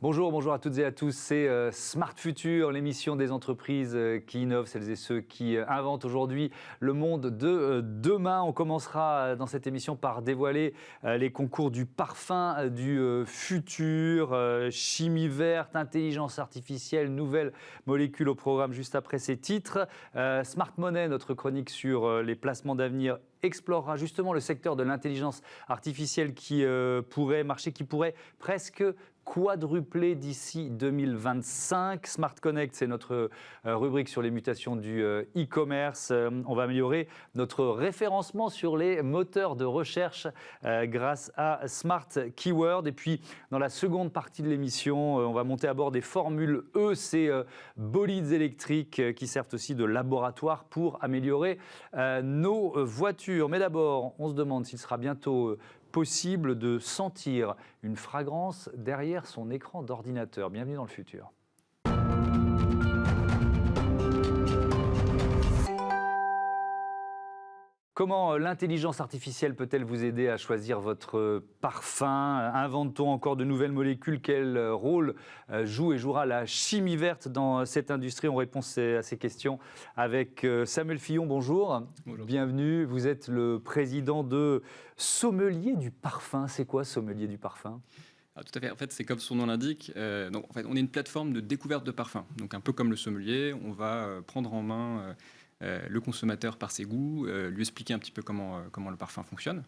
Bonjour à toutes et à tous, c'est Smart Future, l'émission des entreprises qui innovent, celles et ceux qui inventent aujourd'hui le monde de demain. On commencera dans cette émission par dévoiler les concours du parfum du futur, chimie verte, intelligence artificielle, nouvelles molécules au programme juste après ces titres. Smart Money, notre chronique sur les placements d'avenir, explorera justement le secteur de l'intelligence artificielle qui pourrait marcher, qui pourrait presque quadruplé d'ici 2025. Smart Connect, c'est notre rubrique sur les mutations du e-commerce. On va améliorer notre référencement sur les moteurs de recherche grâce à Smart Keyword. Et puis, dans la seconde partie de l'émission, on va monter à bord des Formule E, ces bolides électriques qui servent aussi de laboratoire pour améliorer nos voitures. Mais d'abord, on se demande s'il sera bientôt possible de sentir une fragrance derrière son écran d'ordinateur. Bienvenue dans le futur. Comment l'intelligence artificielle peut-elle vous aider à choisir votre parfum? Invente-t-on encore de nouvelles molécules? Quel rôle joue et jouera la chimie verte dans cette industrie? On répond à ces questions avec Samuel Fillon. Bonjour. Bonjour. Bienvenue. Vous êtes le président de Sommelier du Parfum. C'est quoi Sommelier du Parfum? Alors, tout à fait. En fait, c'est comme son nom l'indique. Donc, en fait, on est une plateforme de découverte de parfums. Donc, un peu comme le sommelier, on va prendre en main le consommateur par ses goûts, lui expliquer un petit peu comment le parfum fonctionne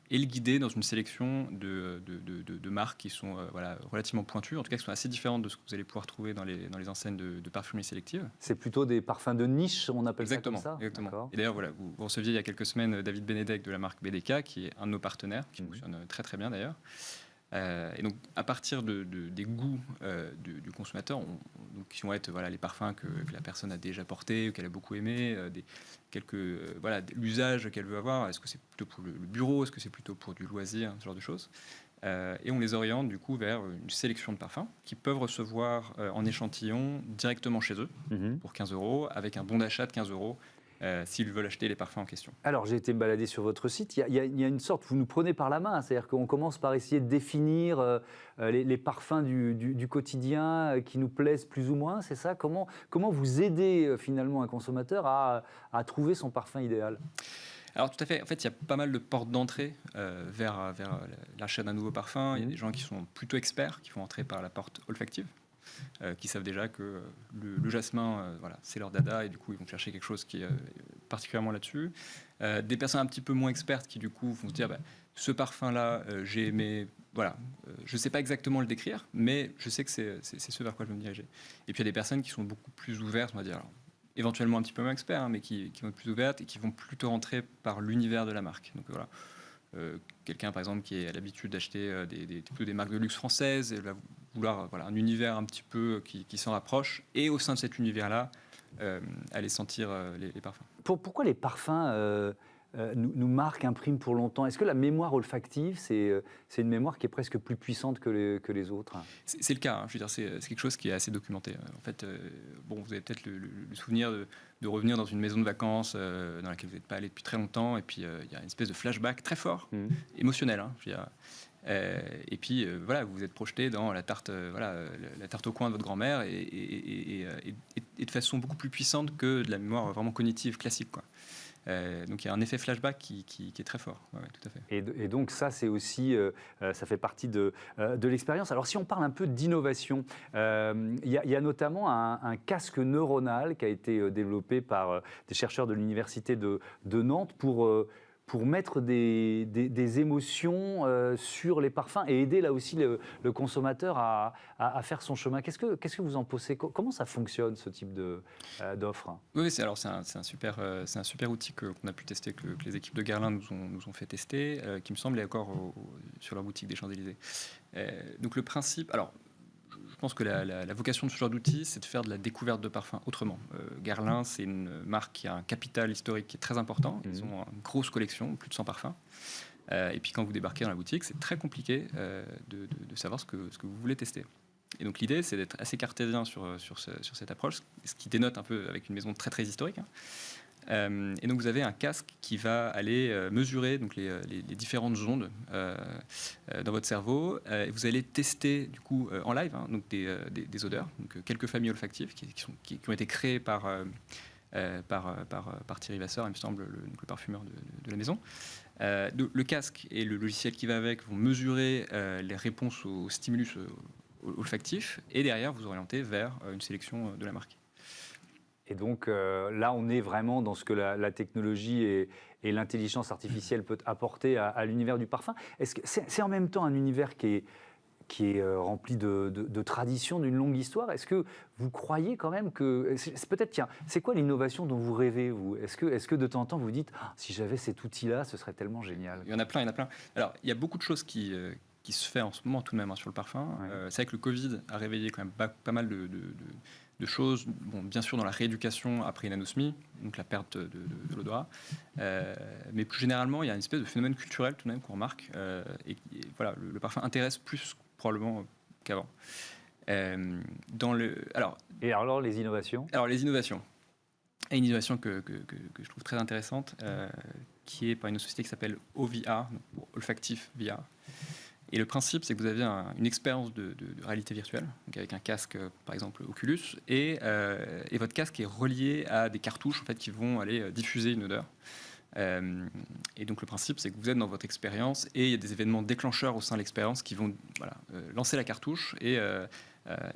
et le guider dans une sélection de marques qui sont relativement pointues, en tout cas qui sont assez différentes de ce que vous allez pouvoir trouver dans les enseignes de parfumerie sélective. C'est plutôt des parfums de niche, on appelle ça comme ça? Exactement. Et d'ailleurs, vous receviez il y a quelques semaines David Benedek de la marque BDK, qui est un de nos partenaires, qui fonctionne très très bien d'ailleurs. Et donc, à partir des goûts du consommateur, qui vont être les parfums que la personne a déjà portés, ou qu'elle a beaucoup aimé, l'usage qu'elle veut avoir. Est-ce que c'est plutôt pour le bureau? Est-ce que c'est plutôt pour du loisir? Ce genre de choses. Et on les oriente du coup vers une sélection de parfums qu'ils peuvent recevoir en échantillon directement chez eux pour 15 €, avec un bon d'achat de 15 €. S'ils veulent acheter les parfums en question. Alors, j'ai été me balader sur votre site. Il y a une sorte, vous nous prenez par la main, c'est-à-dire qu'on commence par essayer de définir les parfums du quotidien qui nous plaisent plus ou moins, c'est ça? Comment vous aidez finalement un consommateur à trouver son parfum idéal? Alors tout à fait, en fait il y a pas mal de portes d'entrée vers l'achat d'un nouveau parfum. Il y a des gens qui sont plutôt experts, qui vont entrer par la porte olfactive. Qui savent déjà que le jasmin, c'est leur dada, et du coup, ils vont chercher quelque chose qui est particulièrement là-dessus. Des personnes un petit peu moins expertes qui, du coup, vont se dire ce parfum-là, j'ai aimé, je ne sais pas exactement le décrire, mais je sais que c'est ce vers quoi je veux me diriger. Et puis, il y a des personnes qui sont beaucoup plus ouvertes, on va dire, alors, éventuellement un petit peu moins experts, mais qui vont être plus ouvertes et qui vont plutôt rentrer par l'univers de la marque. Donc voilà. Quelqu'un par exemple qui a l'habitude d'acheter plutôt des marques de luxe françaises et va vouloir un univers un petit peu qui s'en rapproche, et au sein de cet univers-là aller sentir les parfums. Pourquoi les parfums nous marquent, impriment pour longtemps? Est-ce que la mémoire olfactive, c'est une mémoire qui est presque plus puissante que les autres? C'est le cas, hein. Je veux dire, c'est quelque chose qui est assez documenté. En fait, vous avez peut-être le souvenir de revenir dans une maison de vacances dans laquelle vous n'êtes pas allé depuis très longtemps, et puis il y a une espèce de flashback très fort, émotionnel, hein, je veux dire. Et puis vous vous êtes projeté dans la tarte au coin de votre grand-mère, et de façon beaucoup plus puissante que de la mémoire vraiment cognitive classique, quoi. Donc il y a un effet flashback qui est très fort. Ouais, tout à fait. Et donc ça, c'est aussi, ça fait partie de l'expérience. Alors si on parle un peu d'innovation, il y a notamment un casque neuronal qui a été développé par des chercheurs de l'université de Nantes pour mettre des émotions sur les parfums et aider là aussi le consommateur à faire son chemin. Qu'est-ce que vous en pensez? Comment ça fonctionne, ce type d'offre? Oui, c'est un super outil qu'on a pu tester, que les équipes de Guerlain nous ont fait tester, qui me semble est encore sur leur boutique des Champs-Élysées. Donc le principe... Alors, je pense que la vocation de ce genre d'outil, c'est de faire de la découverte de parfums autrement. Guerlain, c'est une marque qui a un capital historique qui est très important. Ils ont une grosse collection, plus de 100 parfums. Et puis quand vous débarquez dans la boutique, c'est très compliqué de savoir ce que vous voulez tester. Et donc l'idée, c'est d'être assez cartésien sur cette approche, ce qui dénote un peu avec une maison très très historique, hein. Et donc vous avez un casque qui va aller mesurer donc les différentes ondes dans votre cerveau. Et vous allez tester du coup en live donc des odeurs, donc quelques familles olfactives qui ont été créées par Thierry Vasseur, il me semble, le parfumeur de la maison. Le casque et le logiciel qui va avec vont mesurer les réponses aux stimulus olfactifs et derrière vous orienter vers une sélection de la marque. Et donc là, on est vraiment dans ce que la technologie et l'intelligence artificielle peut apporter à l'univers du parfum. Est-ce que c'est en même temps un univers qui est rempli de traditions, d'une longue histoire? Est-ce que vous croyez quand même que... Peut-être, tiens, c'est quoi l'innovation dont vous rêvez, vous? Est-ce que de temps en temps, vous dites si j'avais cet outil-là, ce serait tellement génial? Il y en a plein. Alors, il y a beaucoup de choses qui se fait en ce moment tout de même sur le parfum. Ouais. C'est vrai que le Covid a réveillé quand même pas mal de choses, bon, bien sûr dans la rééducation après une anosmie, donc la perte de l'odorat, mais plus généralement, il y a une espèce de phénomène culturel tout de même qu'on remarque, et voilà, le parfum intéresse plus probablement qu'avant. Et alors les innovations? Alors les innovations. Et une innovation que je trouve très intéressante, qui est par une société qui s'appelle OVR, donc Olfactive VR. Et le principe, c'est que vous avez une expérience de réalité virtuelle, donc avec un casque, par exemple Oculus, et votre casque est relié à des cartouches en fait, qui vont aller diffuser une odeur. Et donc le principe, c'est que vous êtes dans votre expérience et il y a des événements déclencheurs au sein de l'expérience qui vont lancer la cartouche et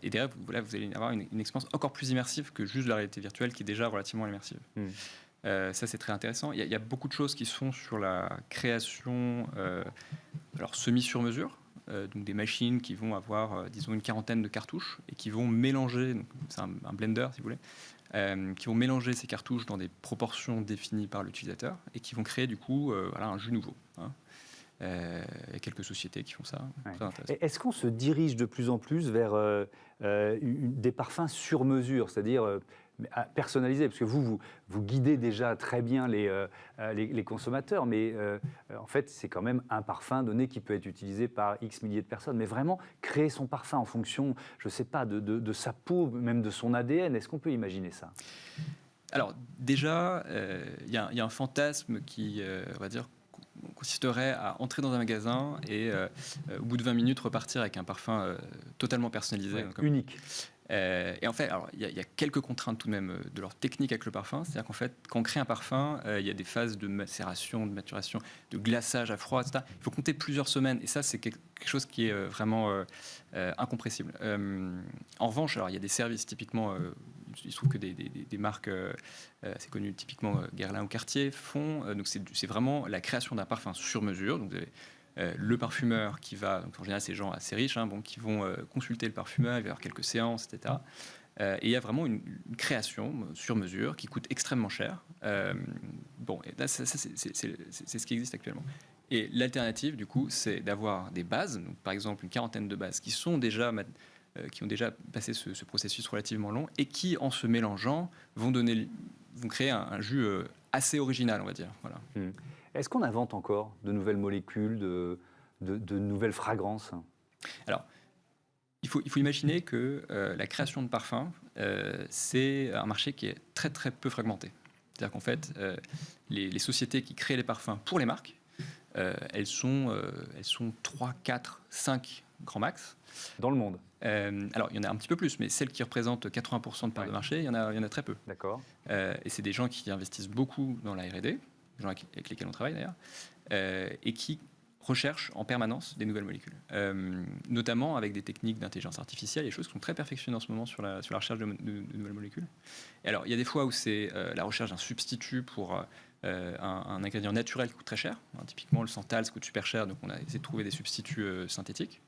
derrière, vous allez avoir une expérience encore plus immersive que juste la réalité virtuelle qui est déjà relativement immersive. Ça, c'est très intéressant. Il y a beaucoup de choses qui se font sur la création semi-sur-mesure, donc des machines qui vont avoir, disons, une quarantaine de cartouches et qui vont mélanger, c'est un blender si vous voulez, qui vont mélanger ces cartouches dans des proportions définies par l'utilisateur et qui vont créer du coup un jus nouveau. Il y a quelques sociétés qui font ça. Ouais. Est-ce qu'on se dirige de plus en plus vers des parfums sur mesure, c'est-à-dire personnalisés, parce que vous guidez déjà très bien les consommateurs, mais en fait, c'est quand même un parfum donné qui peut être utilisé par X milliers de personnes. Mais vraiment, créer son parfum en fonction, je ne sais pas, de sa peau, même de son ADN, est-ce qu'on peut imaginer ça? Alors, déjà, il y a un fantasme qui, on va dire, consisterait à entrer dans un magasin et au bout de 20 minutes repartir avec un parfum totalement personnalisé. Ouais, unique. Et en fait, il y a quelques contraintes tout de même de leur technique avec le parfum. C'est-à-dire qu'en fait, quand on crée un parfum, il y a des phases de macération, de maturation, de glaçage à froid, etc. Il faut compter plusieurs semaines. Et ça, c'est quelque chose qui est vraiment incompressible. En revanche, alors, il y a des services typiquement... il se trouve que des marques assez connues, typiquement Guerlain ou Cartier, font. Donc c'est vraiment la création d'un parfum sur mesure. Donc vous avez le parfumeur qui va, donc en général c'est des gens assez riches, qui vont consulter le parfumeur, il va y avoir quelques séances, etc. Et il y a vraiment une création sur mesure qui coûte extrêmement cher. Bon, et là, c'est ce qui existe actuellement. Et l'alternative, du coup, c'est d'avoir des bases, donc par exemple une quarantaine de bases qui ont déjà passé ce processus relativement long et qui, en se mélangeant, vont créer un jus assez original, on va dire. Voilà. Est-ce qu'on invente encore de nouvelles molécules, de nouvelles fragrances? Alors, il faut imaginer que la création de parfums, c'est un marché qui est très très peu fragmenté. C'est-à-dire qu'en fait, les sociétés qui créent les parfums pour les marques, elles sont 3, 4, 5 grands max. Dans le monde? Alors, il y en a un petit peu plus, mais celles qui représentent 80% de part de marché, il y en a très peu. D'accord. Et c'est des gens qui investissent beaucoup dans la R&D, des gens avec lesquels on travaille d'ailleurs, et qui recherchent en permanence des nouvelles molécules, notamment avec des techniques d'intelligence artificielle, des choses qui sont très perfectionnées en ce moment sur la recherche de nouvelles molécules. Et alors, il y a des fois où c'est la recherche d'un substitut pour un ingrédient naturel qui coûte très cher. Typiquement, le santal, ça coûte super cher, donc on a essayé de trouver des substituts synthétiques.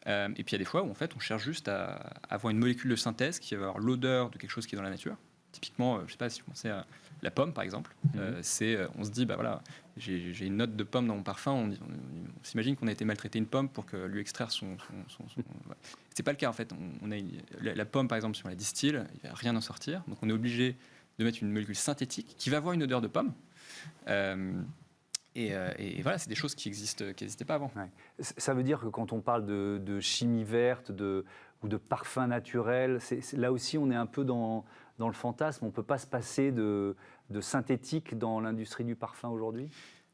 Et puis il y a des fois où en fait, on cherche juste à avoir une molécule de synthèse qui va avoir l'odeur de quelque chose qui est dans la nature. Typiquement, je ne sais pas si vous pensez à la pomme, par exemple. On se dit, voilà, j'ai une note de pomme dans mon parfum. On s'imagine qu'on a été maltraité une pomme pour lui extraire son... C'est pas le cas, en fait. La pomme, par exemple, si on la distille, il ne va rien en sortir. Donc, on est obligé de mettre une molécule synthétique qui va avoir une odeur de pomme. Et voilà, c'est des choses qui n'existaient pas avant. Ouais. Ça veut dire que quand on parle de chimie verte ou de parfums naturels. Là aussi, on est un peu dans le fantasme. On ne peut pas se passer de synthétique dans l'industrie du parfum aujourd'hui?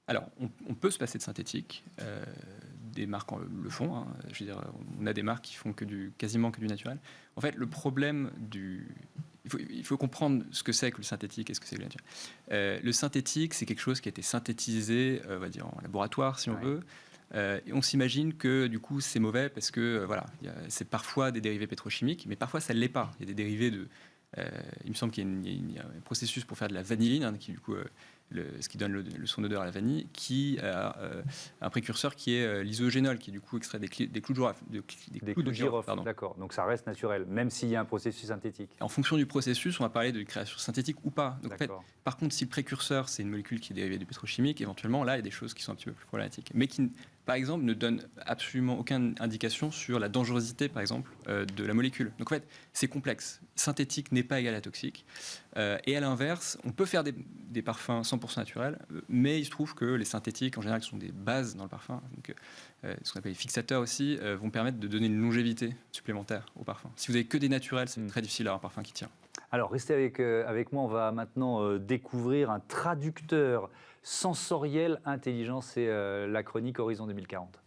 Alors, on peut se passer de synthétique. Des marques le font. Hein. Je veux dire, on a des marques qui font quasiment que du naturel. En fait, le problème il faut comprendre ce que c'est que le synthétique et ce que c'est que le naturel. Le synthétique, c'est quelque chose qui a été synthétisé, on va dire, en laboratoire, si on veut. Et on s'imagine que du coup c'est mauvais parce que c'est parfois des dérivés pétrochimiques, mais parfois ça ne l'est pas. Il y a des dérivés il me semble qu'il y a un processus pour faire de la vanilline, hein, qui du coup ce qui donne son odeur à la vanille, qui a un précurseur qui est l'isogénol, qui est du coup extrait des clous de girofle. Des clous de girofle, d'accord. Donc ça reste naturel, même s'il y a un processus synthétique. En fonction du processus, on va parler de création synthétique ou pas. Donc, en fait, par contre, si le précurseur, c'est une molécule qui est dérivée du pétrochimique, éventuellement, là, il y a des choses qui sont un petit peu plus problématiques. Mais qui, par exemple, ne donnent absolument aucune indication sur la dangerosité, par exemple, de la molécule. Donc, en fait, c'est complexe. Synthétique n'est pas égal à toxique. Et à l'inverse, on peut faire des parfums 100% naturels, mais il se trouve que les synthétiques, en général, qui sont des bases dans le parfum, donc, ce qu'on appelle les fixateurs aussi, vont permettre de donner une longévité supplémentaire au parfum. Si vous avez que des naturels, c'est très difficile d'avoir un parfum qui tient. Alors, restez avec moi, on va maintenant découvrir un traducteur sensoriel intelligent, c'est la chronique Horizon 2040.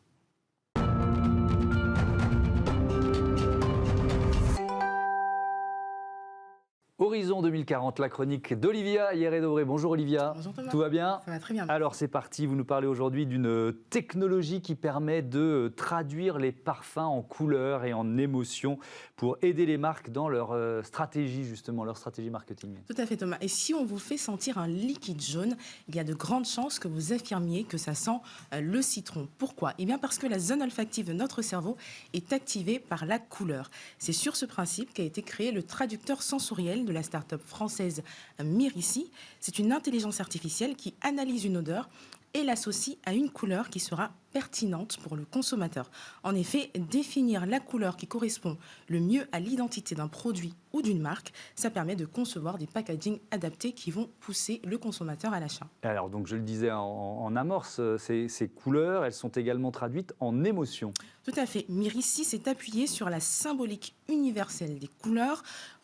Horizon 2040, la chronique d'Olivia Hierret-Dobré. Bonjour Olivia. Bonjour Thomas. Tout va bien? Ça va très bien. Alors c'est parti, vous nous parlez aujourd'hui d'une technologie qui permet de traduire les parfums en couleurs et en émotions pour aider les marques dans leur stratégie justement, leur stratégie marketing. Tout à fait Thomas. Et si on vous fait sentir un liquide jaune, il y a de grandes chances que vous affirmiez que ça sent le citron. Pourquoi? Eh bien parce que la zone olfactive de notre cerveau est activée par la couleur. C'est sur ce principe qu'a été créé le traducteur sensoriel de la start-up française Myrissi. C'est une intelligence artificielle qui analyse une odeur et l'associe à une couleur qui sera pertinente pour le consommateur. En effet, définir la couleur qui correspond le mieux à l'identité d'un produit ou d'une marque, ça permet de concevoir des packagings adaptés qui vont pousser le consommateur à l'achat. Alors, donc, je le disais en amorce, ces couleurs, elles sont également traduites en émotions. Tout à fait. Myrissi s'est appuyé sur la symbolique universelle des couleurs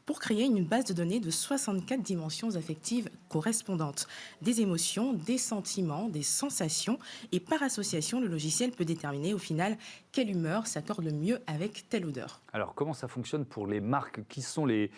pour créer une base de données de 64 dimensions affectives correspondantes. Des émotions, des sentiments, des sensations. Et par association, le logiciel peut déterminer au final quelle humeur s'accorde le mieux avec telle odeur. Alors, comment ça fonctionne pour les marques? Qui sont les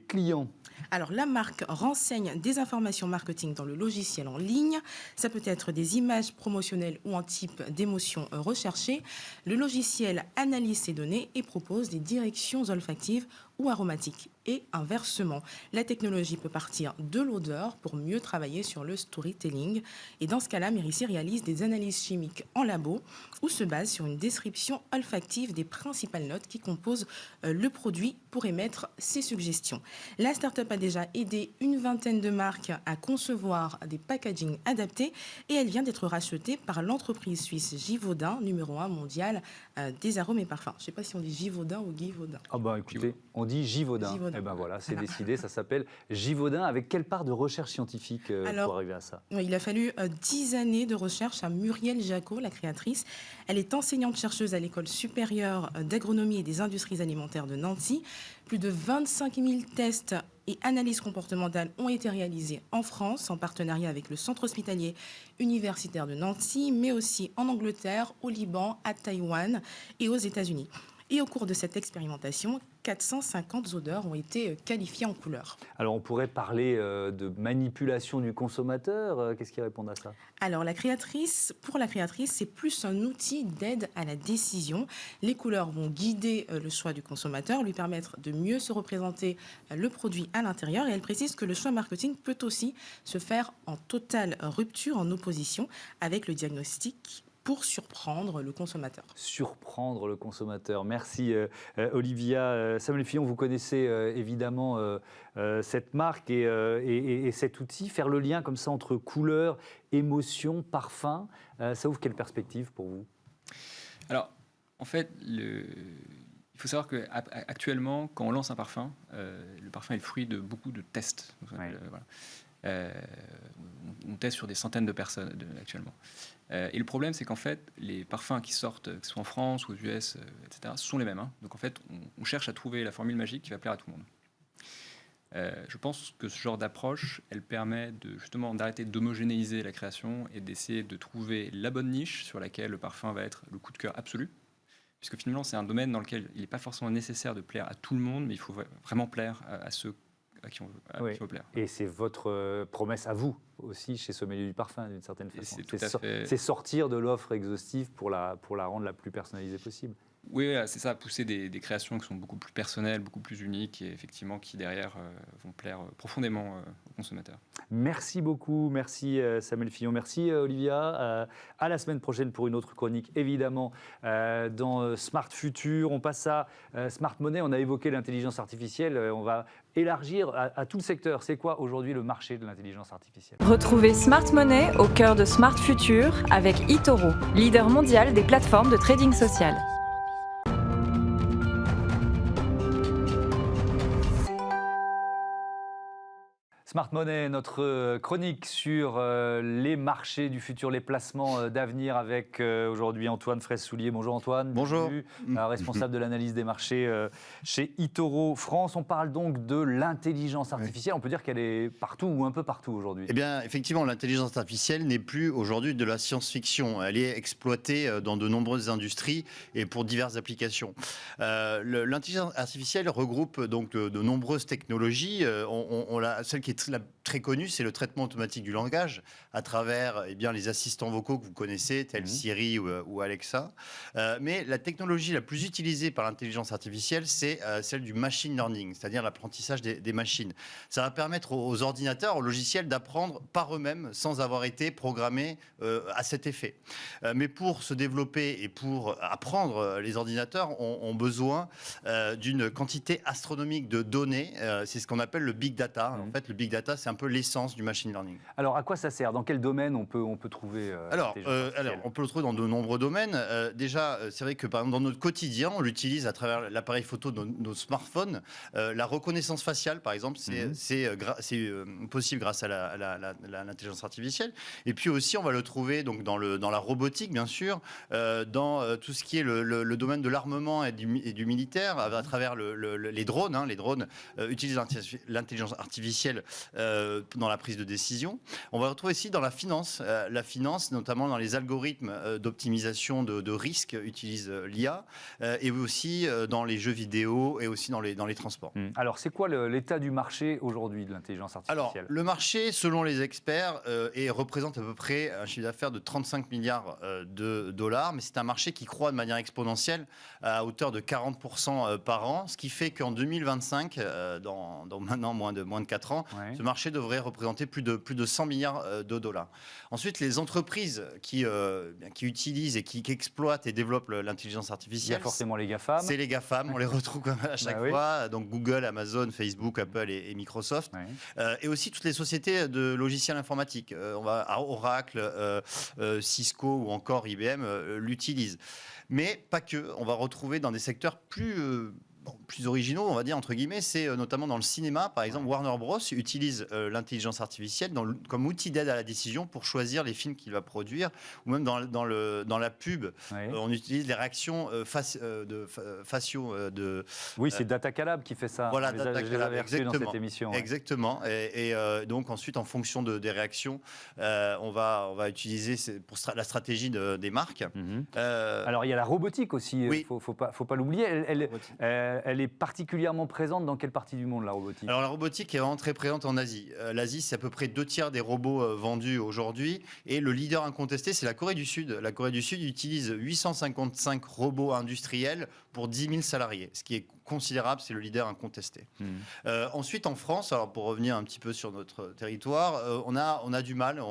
clients? Alors, la marque renseigne des informations marketing dans le logiciel en ligne. Ça peut être des images promotionnelles ou un type d'émotion recherchée. Le logiciel analyse ces données et propose des directions olfactives ou aromatiques. Et inversement, la technologie peut partir de l'odeur pour mieux travailler sur le storytelling. Et dans ce cas-là, Myrissi réalise des analyses chimiques en labo ou se base sur une description olfactive des principales notes qui composent le produit pour émettre ses suggestions. La start-up a déjà aidé une vingtaine de marques à concevoir des packagings adaptés et elle vient d'être rachetée par l'entreprise suisse Givaudan, numéro 1 mondial des arômes et parfums. Je ne sais pas si on dit Givaudan ou Givaudan. Ah bah écoutez, on dit Givaudan. Eh ben voilà, c'est décidé, ça s'appelle Givaudan. Avec quelle part de recherche scientifique pour arriver à ça? Il a fallu 10 années de recherche à Muriel Jacot, la créatrice. Elle est enseignante-chercheuse à l'École supérieure d'agronomie et des industries alimentaires de Nancy. Plus de 25 000 tests et analyses comportementales ont été réalisées en France, en partenariat avec le Centre hospitalier universitaire de Nancy, mais aussi en Angleterre, au Liban, à Taïwan et aux États-Unis. Et au cours de cette expérimentation, 450 odeurs ont été qualifiées en couleurs. Alors on pourrait parler de manipulation du consommateur. Qu'est-ce qui répond à ça? Alors pour la créatrice, c'est plus un outil d'aide à la décision. Les couleurs vont guider le choix du consommateur, lui permettre de mieux se représenter le produit à l'intérieur. Et elle précise que le choix marketing peut aussi se faire en totale rupture, en opposition avec le diagnostic pour surprendre le consommateur. Surprendre le consommateur. Merci Olivia. Samuel Fillon, vous connaissez évidemment cette marque et cet outil. Faire le lien comme ça entre couleurs, émotions, parfums, ça ouvre quelle perspective pour vous? Alors, en fait, il faut savoir qu'actuellement, quand on lance un parfum, le parfum est le fruit de beaucoup de tests. Ouais. Voilà. On teste sur des centaines de personnes actuellement. Et le problème, c'est qu'en fait, les parfums qui sortent, que ce soit en France ou aux US, etc., ce sont les mêmes. Donc en fait, on cherche à trouver la formule magique qui va plaire à tout le monde. Je pense que ce genre d'approche, elle permet justement d'arrêter d'homogénéiser la création et d'essayer de trouver la bonne niche sur laquelle le parfum va être le coup de cœur absolu. Puisque finalement, c'est un domaine dans lequel il n'est pas forcément nécessaire de plaire à tout le monde, mais il faut vraiment plaire à ceux à qui on veut plaire. Et c'est votre promesse à vous aussi chez Sommelier du Parfum, d'une certaine façon. C'est sortir de l'offre exhaustive pour la rendre la plus personnalisée possible. Oui, c'est ça, pousser des créations qui sont beaucoup plus personnelles, beaucoup plus uniques et effectivement qui derrière vont plaire profondément aux consommateurs. Merci beaucoup, merci Samuel Fillon, merci Olivia. À la semaine prochaine pour une autre chronique, évidemment, dans Smart Future. On passe à Smart Money, on a évoqué l'intelligence artificielle, on va élargir à tout le secteur. C'est quoi aujourd'hui le marché de l'intelligence artificielle ? Retrouvez Smart Money au cœur de Smart Future avec eToro, leader mondial des plateformes de trading social. Smart Money, notre chronique sur les marchés du futur, les placements d'avenir avec aujourd'hui Antoine Fraisse-Soulier. Bonjour Antoine. Bonjour. Responsable de l'analyse des marchés chez eToro France. On parle donc de l'intelligence artificielle. On peut dire qu'elle est partout ou un peu partout aujourd'hui. Eh bien, effectivement, l'intelligence artificielle n'est plus aujourd'hui de la science-fiction. Elle est exploitée dans de nombreuses industries et pour diverses applications. L'intelligence artificielle regroupe donc de nombreuses technologies. Celle qui est très connue, c'est le traitement automatique du langage à travers les assistants vocaux que vous connaissez, tels Siri ou Alexa. Mais la technologie la plus utilisée par l'intelligence artificielle, c'est celle du machine learning, c'est-à-dire l'apprentissage des machines. Ça va permettre aux ordinateurs, aux logiciels d'apprendre par eux-mêmes sans avoir été programmés à cet effet. Mais pour se développer et pour apprendre, les ordinateurs ont besoin d'une quantité astronomique de données. C'est ce qu'on appelle le big data. En fait, le big data, c'est un peu l'essence du machine learning. Alors, à quoi ça sert ? Dans quel domaine on peut trouver alors, on peut le trouver dans de nombreux domaines. Déjà, c'est vrai que par exemple, dans notre quotidien, on l'utilise à travers l'appareil photo de nos smartphones. La reconnaissance faciale, par exemple, c'est possible grâce à l'intelligence artificielle. Et puis aussi, on va le trouver donc, dans la robotique, bien sûr, dans tout ce qui est le domaine de l'armement et du militaire, à travers les drones. Les drones utilisent l'intelligence artificielle dans la prise de décision. On va le retrouver ici dans la finance. La finance, notamment dans les algorithmes d'optimisation de risques, utilise l'IA, et aussi dans les jeux vidéo et aussi dans les transports. Alors, c'est quoi l'état du marché aujourd'hui de l'intelligence artificielle ? Alors, le marché, selon les experts, représente à peu près un chiffre d'affaires de 35 milliards de dollars, mais c'est un marché qui croît de manière exponentielle à hauteur de 40% par an, ce qui fait qu'en 2025, dans maintenant moins de 4 ans, ce marché devrait représenter plus de 100 milliards de dollars. Ensuite, les entreprises qui utilisent et qui exploitent et développent l'intelligence artificielle. Il y a forcément les GAFAM. C'est les GAFAM, on les retrouve à chaque fois. Donc Google, Amazon, Facebook, Apple et Microsoft. Et aussi toutes les sociétés de logiciels informatiques. On va à Oracle, Cisco ou encore IBM l'utilisent. Mais pas que. On va retrouver dans des secteurs plus originaux, on va dire, entre guillemets, c'est notamment dans le cinéma. Par exemple, Warner Bros. Utilise l'intelligence artificielle comme outil d'aide à la décision pour choisir les films qu'il va produire, ou même dans la pub, on utilise les réactions faciaux. Oui, c'est Data Calab qui fait ça. Voilà, je les avais reçus dans cette émission. Exactement. Et donc ensuite, en fonction des réactions, on va utiliser pour la stratégie des marques. Alors, il y a la robotique aussi, il ne faut pas l'oublier. Elle est particulièrement présente dans quelle partie du monde, la robotique ? Alors la robotique est vraiment très présente en Asie. L'Asie, c'est à peu près 2/3 des robots vendus aujourd'hui. Et le leader incontesté, c'est la Corée du Sud. La Corée du Sud utilise 855 robots industriels pour 10 000 salariés, ce qui est considérable, c'est le leader incontesté. Ensuite, en France, alors pour revenir un petit peu sur notre territoire, on a du mal.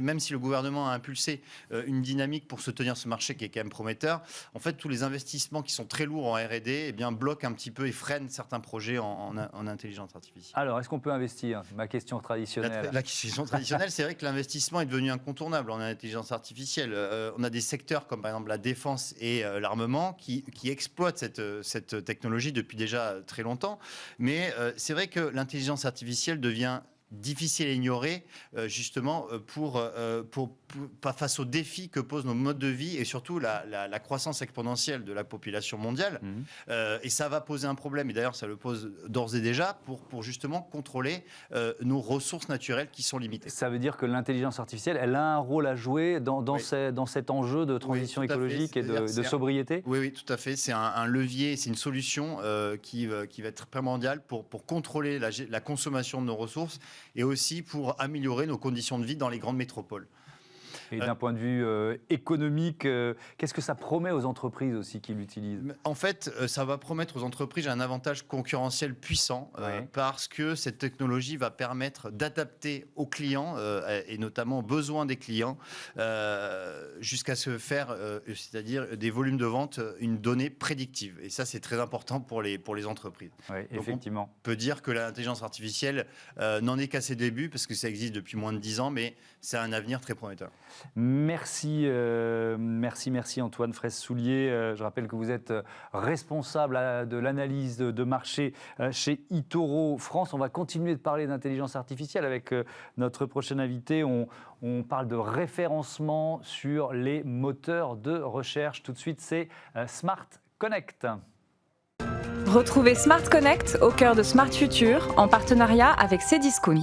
Même si le gouvernement a impulsé une dynamique pour soutenir ce marché qui est quand même prometteur, en fait, tous les investissements qui sont très lourds en R&D bloquent un petit peu et freinent certains projets en intelligence artificielle. Alors, est-ce qu'on peut investir ? Ma question traditionnelle. La question traditionnelle, c'est vrai que l'investissement est devenu incontournable en intelligence artificielle. On a des secteurs comme par exemple la défense et l'armement qui exploitent cette technologie depuis déjà très longtemps. Mais c'est vrai que l'intelligence artificielle devient difficile à ignorer, justement, pour pas face aux défis que posent nos modes de vie et surtout la croissance exponentielle de la population mondiale. Et ça va poser un problème, et d'ailleurs ça le pose d'ores et déjà, pour justement contrôler nos ressources naturelles qui sont limitées. Ça veut dire que l'intelligence artificielle, elle a un rôle à jouer dans cet enjeu de transition écologique et de sobriété? Oui, tout à fait. C'est un levier, c'est une solution qui va être primordiale pour contrôler la consommation de nos ressources et aussi pour améliorer nos conditions de vie dans les grandes métropoles. Et d'un point de vue économique, qu'est-ce que ça promet aux entreprises aussi qui l'utilisent? En fait, ça va promettre aux entreprises un avantage concurrentiel puissant parce que cette technologie va permettre d'adapter aux clients et notamment aux besoins des clients jusqu'à se faire, c'est-à-dire des volumes de vente, une donnée prédictive. Et ça, c'est très important pour les entreprises. Oui, effectivement. On peut dire que l'intelligence artificielle n'en est qu'à ses débuts parce que ça existe depuis moins de 10 ans, mais c'est un avenir très prometteur. Merci Antoine Fraisse-Soulier. Je rappelle que vous êtes responsable de l'analyse de marché chez eToro France. On va continuer de parler d'intelligence artificielle avec notre prochain invité. On parle de référencement sur les moteurs de recherche. Tout de suite, c'est Smart Connect. Retrouvez Smart Connect au cœur de Smart Future en partenariat avec Cdiscount.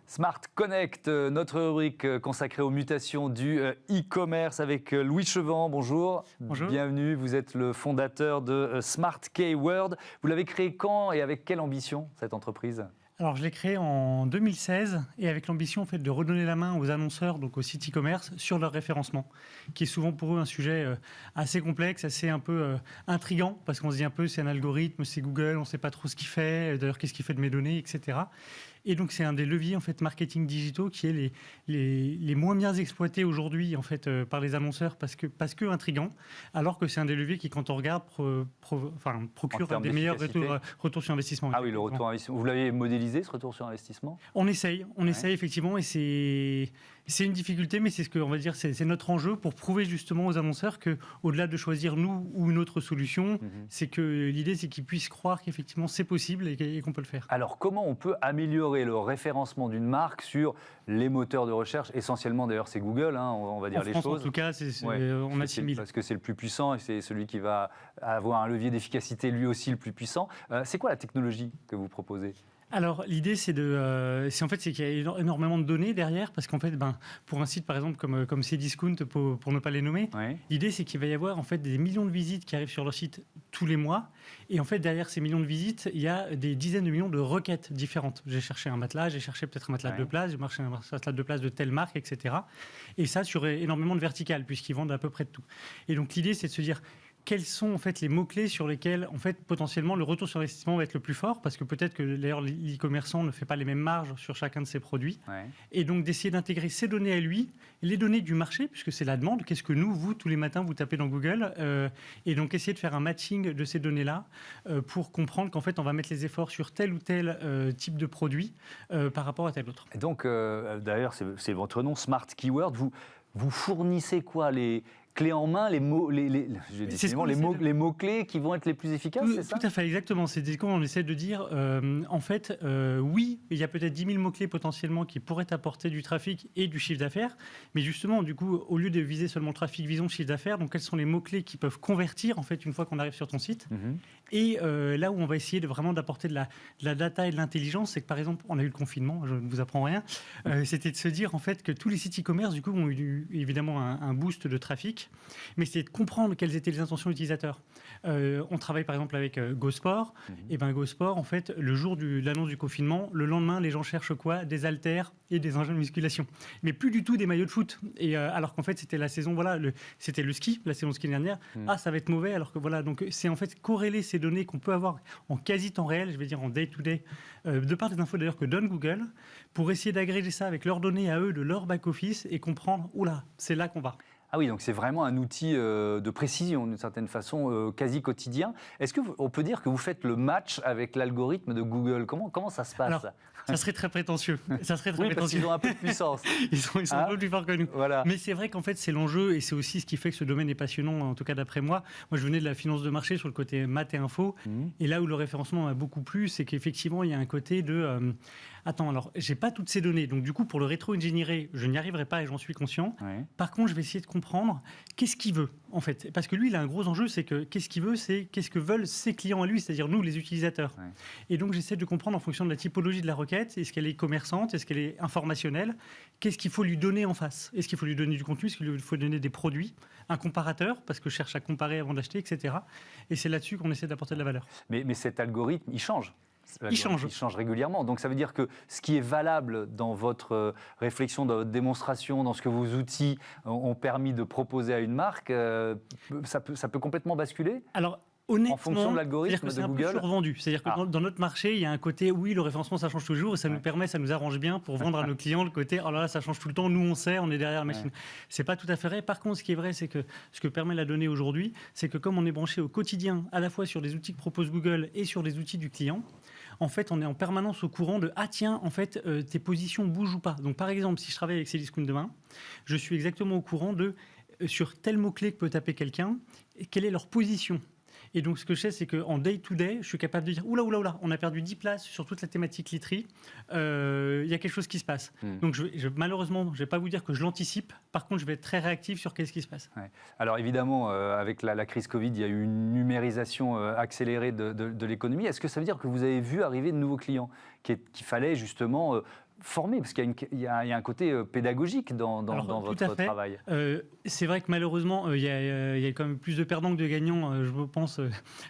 Smart Connect, notre rubrique consacrée aux mutations du e-commerce avec Louis Chevant. Bonjour. Bonjour. Bienvenue, vous êtes le fondateur de Smart Keyword. Vous l'avez créé quand et avec quelle ambition, cette entreprise ? Alors, je l'ai créé en 2016 et avec l'ambition en fait, de redonner la main aux annonceurs, donc aux sites e-commerce, sur leur référencement, qui est souvent pour eux un sujet assez complexe, assez un peu intriguant, parce qu'on se dit un peu c'est un algorithme, c'est Google, on ne sait pas trop ce qu'il fait, d'ailleurs qu'est-ce qu'il fait de mes données, etc. Et donc, c'est un des leviers en fait, marketing digitaux qui est les moins bien exploités aujourd'hui en fait, par les annonceurs parce que intrigant, alors que c'est un des leviers qui, quand on regarde, procure des meilleurs retours sur investissement. Ah oui, le retour sur investissement. Vous l'avez modélisé, ce retour sur investissement ? On essaye effectivement, et c'est une difficulté, mais c'est ce que on va dire, c'est notre enjeu pour prouver justement aux annonceurs que, au-delà de choisir nous ou une autre solution, c'est que l'idée c'est qu'ils puissent croire qu'effectivement c'est possible et qu'on peut le faire. Alors, comment on peut améliorer le référencement d'une marque sur les moteurs de recherche? Essentiellement, d'ailleurs, c'est Google, hein, on va dire en les France, choses. En tout cas, on assimile. Parce que c'est le plus puissant et c'est celui qui va avoir un levier d'efficacité lui aussi le plus puissant. C'est quoi la technologie que vous proposez ? Alors, l'idée, c'est qu'il y a énormément de données derrière, parce qu'en fait, pour un site, par exemple, comme Cdiscount, pour ne pas les nommer, l'idée, c'est qu'il va y avoir en fait, des millions de visites qui arrivent sur leur site tous les mois. Et en fait, derrière ces millions de visites, il y a des dizaines de millions de requêtes différentes. J'ai cherché un matelas, j'ai cherché peut-être un matelas de place, j'ai cherché un matelas de place de telle marque, etc. Et ça, sur énormément de verticales, puisqu'ils vendent à peu près de tout. Et donc, l'idée, c'est de se dire... Quels sont en fait les mots-clés sur lesquels en fait potentiellement le retour sur investissement va être le plus fort, parce que peut-être que d'ailleurs l'e-commerçant ne fait pas les mêmes marges sur chacun de ses produits, et donc d'essayer d'intégrer ces données à lui, les données du marché, puisque c'est la demande, qu'est-ce que nous, vous, tous les matins, vous tapez dans Google, et donc essayer de faire un matching de ces données-là pour comprendre qu'en fait on va mettre les efforts sur tel ou tel type de produit par rapport à tel autre. Et donc d'ailleurs c'est votre nom, Smart Keyword, vous fournissez quoi, les clés en main, les mots-clés qui vont être les plus efficaces, c'est ça ? Tout à fait, exactement. C'est ce qu'on essaie de dire. En fait, oui, il y a peut-être 10 000 mots-clés potentiellement qui pourraient apporter du trafic et du chiffre d'affaires. Mais justement, du coup, au lieu de viser seulement le trafic, visons le chiffre d'affaires. Donc, quels sont les mots-clés qui peuvent convertir, en fait, une fois qu'on arrive sur ton site ? Et là où on va essayer vraiment d'apporter de la data et de l'intelligence, c'est que, par exemple, on a eu le confinement, je ne vous apprends rien, c'était de se dire, en fait, que tous les sites e-commerce, du coup, ont eu évidemment un boost de trafic. Mais c'est de comprendre quelles étaient les intentions utilisateurs. On travaille par exemple avec GoSport. Et GoSport, en fait, le jour de l'annonce du confinement, le lendemain, les gens cherchent quoi ? Des haltères et des engins de musculation. Mais plus du tout des maillots de foot. Et alors qu'en fait, c'était la saison, c'était le ski, la saison de ski dernière. Ah, ça va être mauvais. Alors que voilà, donc c'est en fait corréler ces données qu'on peut avoir en quasi temps réel, je vais dire en day-to-day, de par des infos d'ailleurs que donne Google, pour essayer d'agréger ça avec leurs données à eux de leur back-office et comprendre, oula, c'est là qu'on va. Ah oui, donc c'est vraiment un outil de précision, d'une certaine façon, quasi quotidien. Est-ce qu'on peut dire que vous faites le match avec l'algorithme de Google? Comment ça se passe? Alors, ça serait très prétentieux. Ça serait très Oui, parce prétentieux. qu'ils ont un peu de puissance. Ils sont un peu plus forts que nous. Voilà. Mais c'est vrai qu'en fait, c'est l'enjeu et c'est aussi ce qui fait que ce domaine est passionnant, en tout cas d'après moi. Moi, je venais de la finance de marché sur le côté maths et info. Et là où le référencement m'a beaucoup plu, c'est qu'effectivement, il y a un côté de... attends, alors, j'ai pas toutes ces données. Donc, du coup, pour le rétro-ingénierer, je n'y arriverai pas et j'en suis conscient. Ouais. Par contre, je vais essayer de comprendre qu'est-ce qu'il veut, en fait. Parce que lui, il a un gros enjeu, c'est que qu'est-ce qu'il veut, c'est qu'est-ce que veulent ses clients à lui, c'est-à-dire nous, les utilisateurs. Ouais. Et donc, j'essaie de comprendre en fonction de la typologie de la requête, est-ce qu'elle est commerçante, est-ce qu'elle est informationnelle, qu'est-ce qu'il faut lui donner en face. Est-ce qu'il faut lui donner du contenu, est-ce qu'il faut donner des produits, un comparateur, parce que je cherche à comparer avant d'acheter, etc. Et c'est là-dessus qu'on essaie d'apporter de la valeur. Mais cet algorithme, il change. Il change. Il change régulièrement. Donc ça veut dire que ce qui est valable dans votre réflexion, dans votre démonstration, dans ce que vos outils ont permis de proposer à une marque, ça peut complètement basculer? Alors, honnêtement, en fonction de l'algorithme c'est-à-dire que de c'est un Google. peu survendu. C'est-à-dire que dans notre marché, il y a un côté, oui, le référencement, ça change toujours, et ça nous permet, ça nous arrange bien pour vendre à nos clients le côté, oh là là, ça change tout le temps, nous on sait, on est derrière la machine. C'est pas tout à fait vrai. Par contre, ce qui est vrai, c'est que ce que permet la donnée aujourd'hui, c'est que comme on est branché au quotidien, à la fois sur des outils que propose Google et sur les outils du client, en fait, on est en permanence au courant de « Ah tiens, en fait, tes positions bougent ou pas ». Donc, par exemple, si je travaille avec Cdiscount demain, je suis exactement au courant de sur tel mot-clé que peut taper quelqu'un, quelle est leur position. Et donc, ce que je sais, c'est qu'en day-to-day, je suis capable de dire « Oula, on a perdu 10 places sur toute la thématique literie, il y a quelque chose qui se passe ». Donc, malheureusement, je ne vais pas vous dire que je l'anticipe. Par contre, je vais être très réactif sur qu'est-ce qui se passe. Ouais. Alors, évidemment, avec la crise Covid, il y a eu une numérisation accélérée de l'économie. Est-ce que ça veut dire que vous avez vu arriver de nouveaux clients qu'il fallait justement... former, parce qu'il y a un côté pédagogique dans votre travail. C'est vrai que malheureusement, il y a quand même plus de perdants que de gagnants, je pense,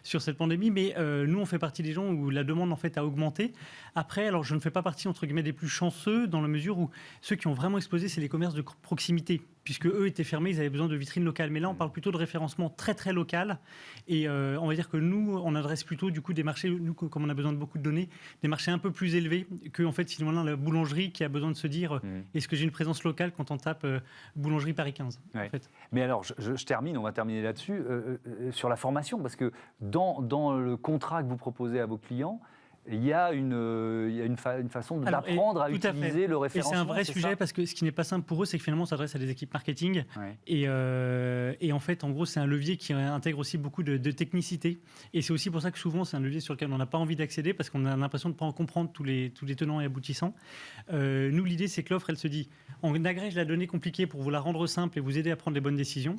sur cette pandémie, mais nous, on fait partie des gens où la demande, en fait, a augmenté. Après, alors, je ne fais pas partie, entre guillemets, des plus chanceux, dans la mesure où ceux qui ont vraiment explosé, c'est les commerces de proximité, puisque eux étaient fermés, ils avaient besoin de vitrines locales. Mais là, on parle plutôt de référencement très, très local, et on va dire que nous, on adresse plutôt, du coup, des marchés, nous, comme on a besoin de beaucoup de données, des marchés un peu plus élevés que, en fait, finalement, la boulangerie qui a besoin de se dire est-ce que j'ai une présence locale quand on tape boulangerie Paris 15 en fait. Mais alors, je termine, on va terminer là-dessus, sur la formation, parce que dans le contrat que vous proposez à vos clients, il y a une façon d'apprendre à utiliser le référencement. Et c'est un vrai sujet parce que ce qui n'est pas simple pour eux, c'est que finalement, on s'adresse à des équipes marketing. Ouais. Et en fait, en gros, c'est un levier qui intègre aussi beaucoup de technicité. Et c'est aussi pour ça que souvent, c'est un levier sur lequel on n'a pas envie d'accéder parce qu'on a l'impression de ne pas en comprendre tous les tenants et aboutissants. Nous, l'idée, c'est que l'offre, elle se dit, on agrège la donnée compliquée pour vous la rendre simple et vous aider à prendre les bonnes décisions.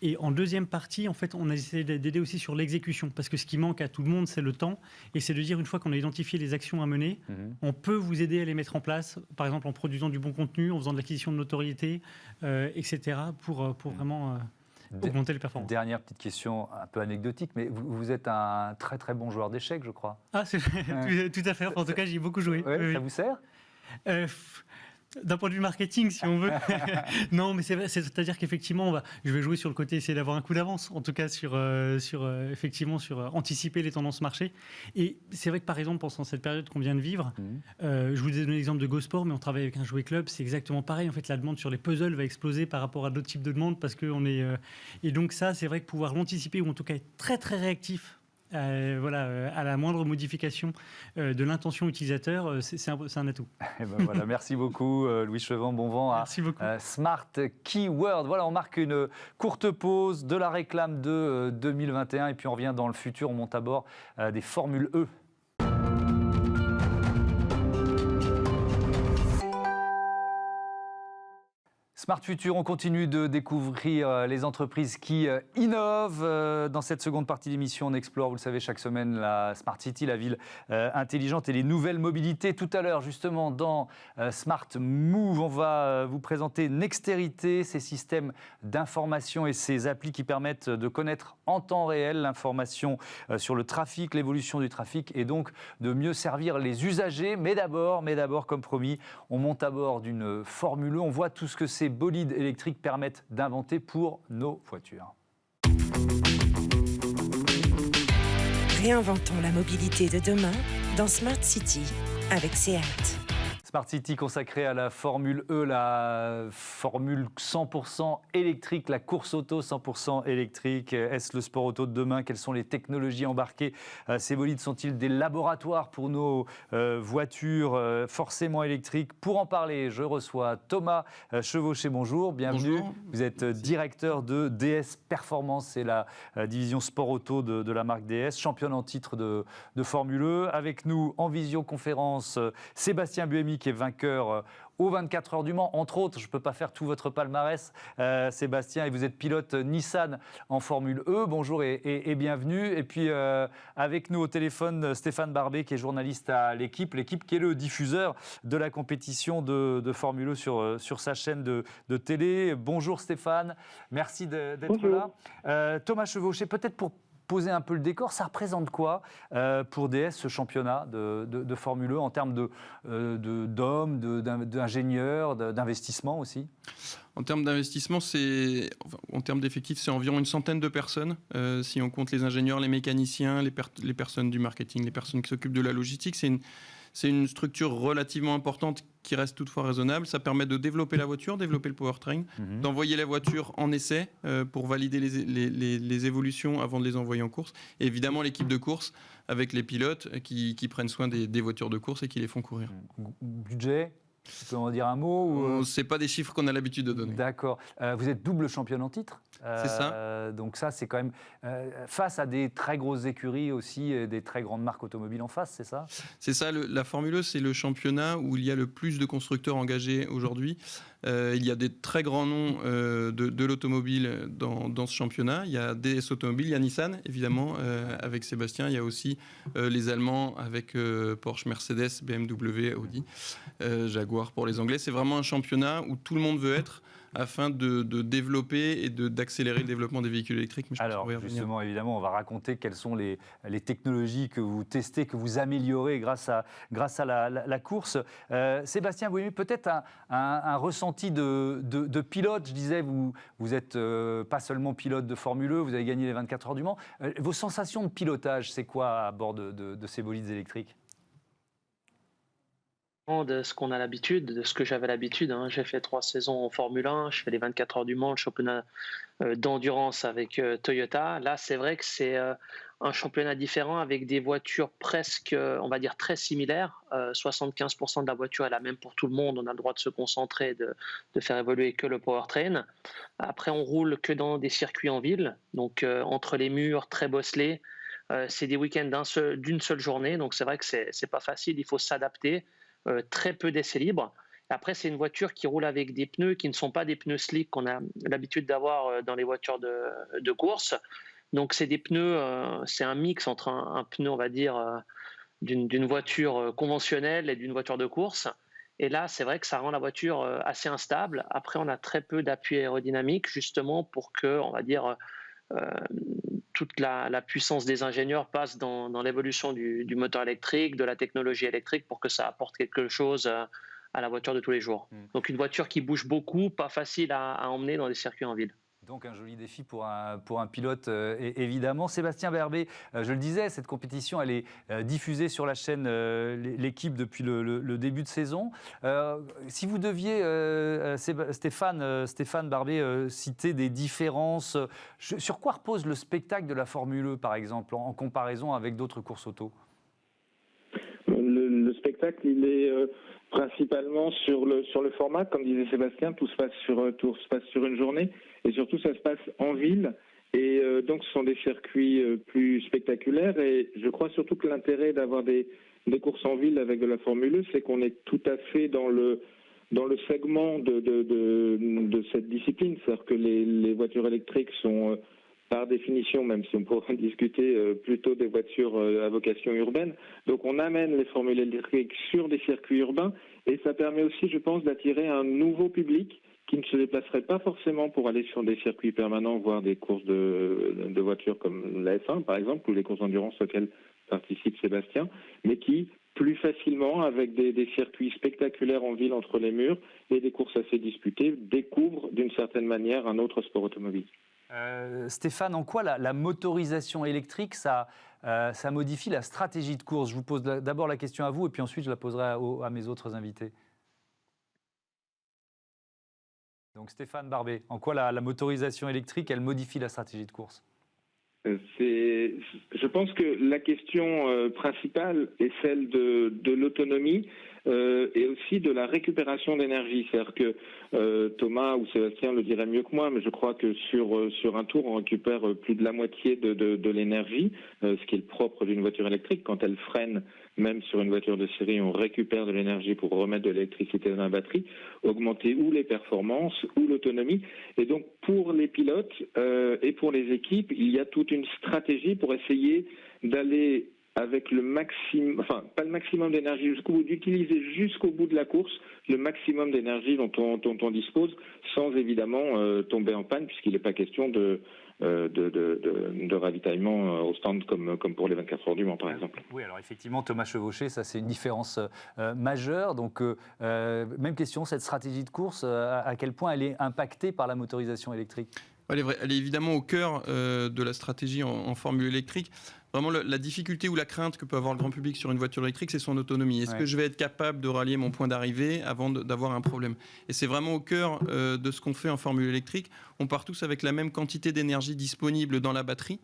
Et en deuxième partie, en fait, on a essayé d'aider aussi sur l'exécution parce que ce qui manque à tout le monde, c'est le temps. Et c'est de dire, une fois qu'on a identifié les actions à mener, on peut vous aider à les mettre en place, par exemple en produisant du bon contenu, en faisant de l'acquisition de notoriété, etc., pour vraiment augmenter les performances. Dernière petite question un peu anecdotique, mais vous êtes un très très bon joueur d'échecs, je crois. Ah, c'est tout à fait. En tout cas, j'y ai beaucoup joué. Ouais, ça vous sert d'un point de vue marketing, si on veut. Non, mais c'est vrai, c'est-à-dire qu'effectivement, je vais jouer sur le côté, essayer d'avoir un coup d'avance, en tout cas sur anticiper les tendances marché. Et c'est vrai que, par exemple, pendant cette période qu'on vient de vivre, je vous ai donné l'exemple de GoSport, mais on travaille avec un jouet club, c'est exactement pareil. En fait, la demande sur les puzzles va exploser par rapport à d'autres types de demandes, parce qu'on est... Et donc ça, c'est vrai que pouvoir l'anticiper, ou en tout cas être très, très réactif, à la moindre modification de l'intention utilisateur, c'est un atout. Et ben voilà, merci beaucoup Louis Chevant, bon vent à Smart Keyword. Voilà, on marque une courte pause de la réclame de 2021 et puis on revient dans le futur, on monte à bord des Formule E. Smart Future, on continue de découvrir les entreprises qui innovent. Dans cette seconde partie d'émission, on explore, vous le savez, chaque semaine la Smart City, la ville intelligente et les nouvelles mobilités. Tout à l'heure, justement, dans Smart Move, on va vous présenter Nexterity, ces systèmes d'information et ces applis qui permettent de connaître en temps réel l'information sur le trafic, l'évolution du trafic et donc de mieux servir les usagers. Mais d'abord, comme promis, on monte à bord d'une Formule E. On voit tout ce que ces bolides électriques permettent d'inventer pour nos voitures. Réinventons la mobilité de demain dans Smart City avec SEAT. Smart City consacré à la Formule E, la Formule 100% électrique, la course auto 100% électrique. Est-ce le sport auto de demain? Quelles sont les technologies embarquées? Ces bolides sont-ils des laboratoires pour nos voitures forcément électriques? Pour en parler, je reçois Thomas Chevauché. Bonjour, bienvenue. Bonjour. Vous êtes directeur de DS Performance, c'est la division sport auto de la marque DS, championne en titre de Formule E. Avec nous en visioconférence, Sébastien Buemi, qui est vainqueur aux 24 heures du Mans, entre autres. Je ne peux pas faire tout votre palmarès, Sébastien, et vous êtes pilote Nissan en Formule E. Bonjour et bienvenue. Et puis avec nous au téléphone, Stéphane Barbet, qui est journaliste à l'équipe qui est le diffuseur de la compétition de Formule E sur sa chaîne de télé. Bonjour Stéphane, merci d'être là. Thomas Chevauché, peut-être pour poser un peu le décor, ça représente quoi pour DS, ce championnat de Formule E, en termes d'hommes, d'ingénieurs, d'investissement aussi? En termes d'investissement, en termes d'effectifs, c'est environ une centaine de personnes. Si on compte les ingénieurs, les mécaniciens, les personnes du marketing, les personnes qui s'occupent de la logistique, c'est une structure relativement importante qui reste toutefois raisonnable. Ça permet de développer la voiture, développer le powertrain, d'envoyer la voiture en essai pour valider les évolutions avant de les envoyer en course. Et évidemment, l'équipe de course avec les pilotes qui prennent soin des voitures de course et qui les font courir. Budget? Tu peux en dire un mot Ce n'est pas des chiffres qu'on a l'habitude de donner. D'accord. Vous êtes double championne en titre. C'est ça. Donc ça, c'est quand même face à des très grosses écuries aussi, des très grandes marques automobiles en face, c'est ça? C'est ça. La Formule E, c'est le championnat où il y a le plus de constructeurs engagés aujourd'hui. Il y a des très grands noms de l'automobile dans ce championnat. Il y a DS Automobile, il y a Nissan, évidemment, avec Sébastien. Il y a aussi les Allemands avec Porsche, Mercedes, BMW, Audi, Jaguar pour les Anglais. C'est vraiment un championnat où tout le monde veut être afin de développer et d'accélérer le développement des véhicules électriques. Mais alors, justement, évidemment, on va raconter quelles sont les technologies que vous testez, que vous améliorez grâce à la course. Sébastien Buemi, peut-être un ressenti de pilote. Je disais, vous êtes pas seulement pilote de Formule E, vous avez gagné les 24 heures du Mans. Vos sensations de pilotage, c'est quoi à bord de ces bolides électriques? De ce qu'on a l'habitude, de ce que j'avais l'habitude. J'ai fait 3 saisons en Formule 1, je fais les 24 heures du Mans, le championnat d'endurance avec Toyota. Là, c'est vrai que c'est un championnat différent avec des voitures presque, on va dire, très similaires. 75% de la voiture est la même pour tout le monde. On a le droit de se concentrer, de faire évoluer que le powertrain. Après, on roule que dans des circuits en ville, donc entre les murs, très bosselés. C'est des week-ends d'une seule journée, donc c'est vrai que c'est pas facile, il faut s'adapter. Très peu d'essais libres. Après, c'est une voiture qui roule avec des pneus qui ne sont pas des pneus slick qu'on a l'habitude d'avoir dans les voitures de course. Donc, c'est des pneus, c'est un mix entre un pneu, on va dire, d'une voiture conventionnelle et d'une voiture de course. Et là, c'est vrai que ça rend la voiture assez instable. Après, on a très peu d'appui aérodynamique, justement, pour que, on va dire, toute la puissance des ingénieurs passe dans l'évolution du moteur électrique, de la technologie électrique, pour que ça apporte quelque chose à la voiture de tous les jours. Donc une voiture qui bouge beaucoup, pas facile à emmener dans des circuits en ville. Donc un joli défi pour un pilote, évidemment. Sébastien Barbet, je le disais, cette compétition, elle est diffusée sur la chaîne L'équipe depuis le début de saison. Si vous deviez, Stéphane Barbet, citer des différences, sur quoi repose le spectacle de la Formule E, par exemple, en comparaison avec d'autres courses auto? Le spectacle, il est principalement sur le format, comme disait Sébastien, tout se passe sur une journée, et surtout ça se passe en ville, et donc ce sont des circuits plus spectaculaires, et je crois surtout que l'intérêt d'avoir des courses en ville avec de la Formule E, c'est qu'on est tout à fait dans le segment de cette discipline, c'est-à-dire que les voitures électriques sont par définition, même si on pourrait discuter, plutôt des voitures à vocation urbaine. Donc on amène les formules électriques sur des circuits urbains, et ça permet aussi, je pense, d'attirer un nouveau public qui ne se déplacerait pas forcément pour aller sur des circuits permanents, voire des courses de voitures comme la F1 par exemple, ou les courses d'endurance auxquelles participe Sébastien, mais qui plus facilement, avec des circuits spectaculaires en ville entre les murs et des courses assez disputées, découvrent d'une certaine manière un autre sport automobile. Stéphane, en quoi la motorisation électrique, ça modifie la stratégie de course? Je vous pose d'abord la question à vous, et puis ensuite je la poserai à mes autres invités. Donc Stéphane Barbet, en quoi la motorisation électrique, elle modifie la stratégie de course? Je pense que la question principale est celle de l'autonomie et aussi de la récupération d'énergie. C'est-à-dire que Thomas ou Sébastien le diraient mieux que moi, mais je crois que sur un tour, on récupère plus de la moitié de l'énergie, ce qui est le propre d'une voiture électrique. Quand elle freine, même sur une voiture de série, on récupère de l'énergie pour remettre de l'électricité dans la batterie, augmenter ou les performances ou l'autonomie. Et donc, pour les pilotes et pour les équipes, il y a toute une stratégie pour essayer d'aller avec le maximum, enfin pas le maximum d'énergie jusqu'au bout, d'utiliser jusqu'au bout de la course le maximum d'énergie dont on dispose, sans évidemment tomber en panne, puisqu'il n'est pas question de ravitaillement au stand comme pour les 24 heures du Mans, par exemple. Oui, alors effectivement, Thomas Chevauché, ça c'est une différence majeure. Donc, même question, cette stratégie de course, à quel point elle est impactée par la motorisation électrique? Elle est évidemment au cœur de la stratégie en formule électrique. Vraiment, la difficulté ou la crainte que peut avoir le grand public sur une voiture électrique, c'est son autonomie. Est-ce que je vais être capable de rallier mon point d'arrivée avant d'avoir un problème? Et c'est vraiment au cœur de ce qu'on fait en formule électrique. On part tous avec la même quantité d'énergie disponible dans la batterie.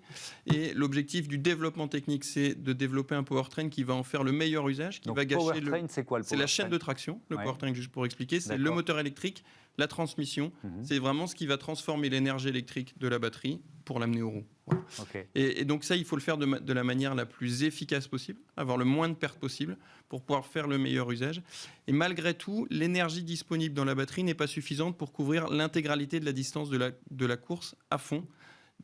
Et l'objectif du développement technique, c'est de développer un powertrain qui va en faire le meilleur usage, qui Donc, va gâcher powertrain, c'est quoi le C'est la chaîne de traction, le powertrain, juste pour expliquer. C'est le moteur électrique, la transmission. C'est vraiment ce qui va transformer l'énergie électrique de la batterie pour l'amener aux roues. Voilà. Okay. Et donc ça, il faut le faire de la manière la plus efficace possible, avoir le moins de pertes possible pour pouvoir faire le meilleur usage. Et malgré tout, l'énergie disponible dans la batterie n'est pas suffisante pour couvrir l'intégralité de la distance de la course à fond.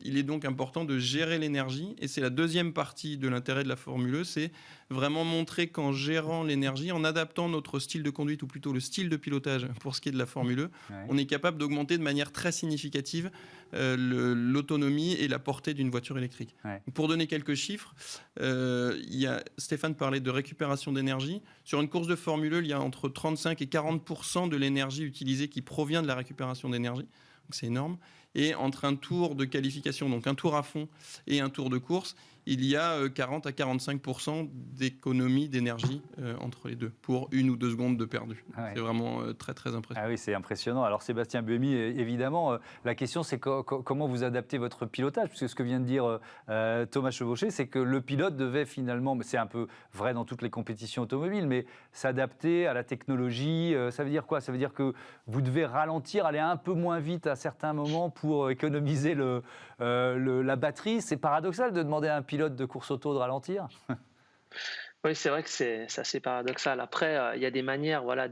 Il est donc important de gérer l'énergie, et c'est la deuxième partie de l'intérêt de la Formule E, c'est vraiment montrer qu'en gérant l'énergie, en adaptant notre style de conduite, ou plutôt le style de pilotage pour ce qui est de la Formule E, on est capable d'augmenter de manière très significative l'autonomie et la portée d'une voiture électrique. Pour donner quelques chiffres, Stéphane parlait de récupération d'énergie. Sur une course de Formule E, il y a entre 35 et 40% de l'énergie utilisée qui provient de la récupération d'énergie. Donc c'est énorme. Et entre un tour de qualification, donc un tour à fond, et un tour de course, il y a 40 à 45% d'économie d'énergie entre les deux, pour 1 ou 2 secondes de perdu. C'est vraiment très, très impressionnant. Ah oui, c'est impressionnant. Alors Sébastien Buemi, évidemment, la question c'est comment vous adaptez votre pilotage, puisque ce que vient de dire Thomas Chevauché, c'est que le pilote devait finalement, c'est un peu vrai dans toutes les compétitions automobiles, mais s'adapter à la technologie, ça veut dire quoi? Ça veut dire que vous devez ralentir, aller un peu moins vite à certains moments pour économiser la batterie. C'est paradoxal de demander à un pilote de course auto de ralentir. Oui, c'est vrai que c'est assez paradoxal. Après, il y a des manières, voilà,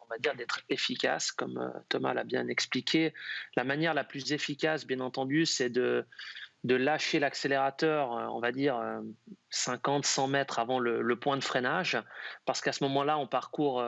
on va dire, d'être efficace, comme Thomas l'a bien expliqué. La manière la plus efficace, bien entendu, c'est de lâcher l'accélérateur, on va dire 50, 100 mètres avant le point de freinage, parce qu'à ce moment-là, on parcourt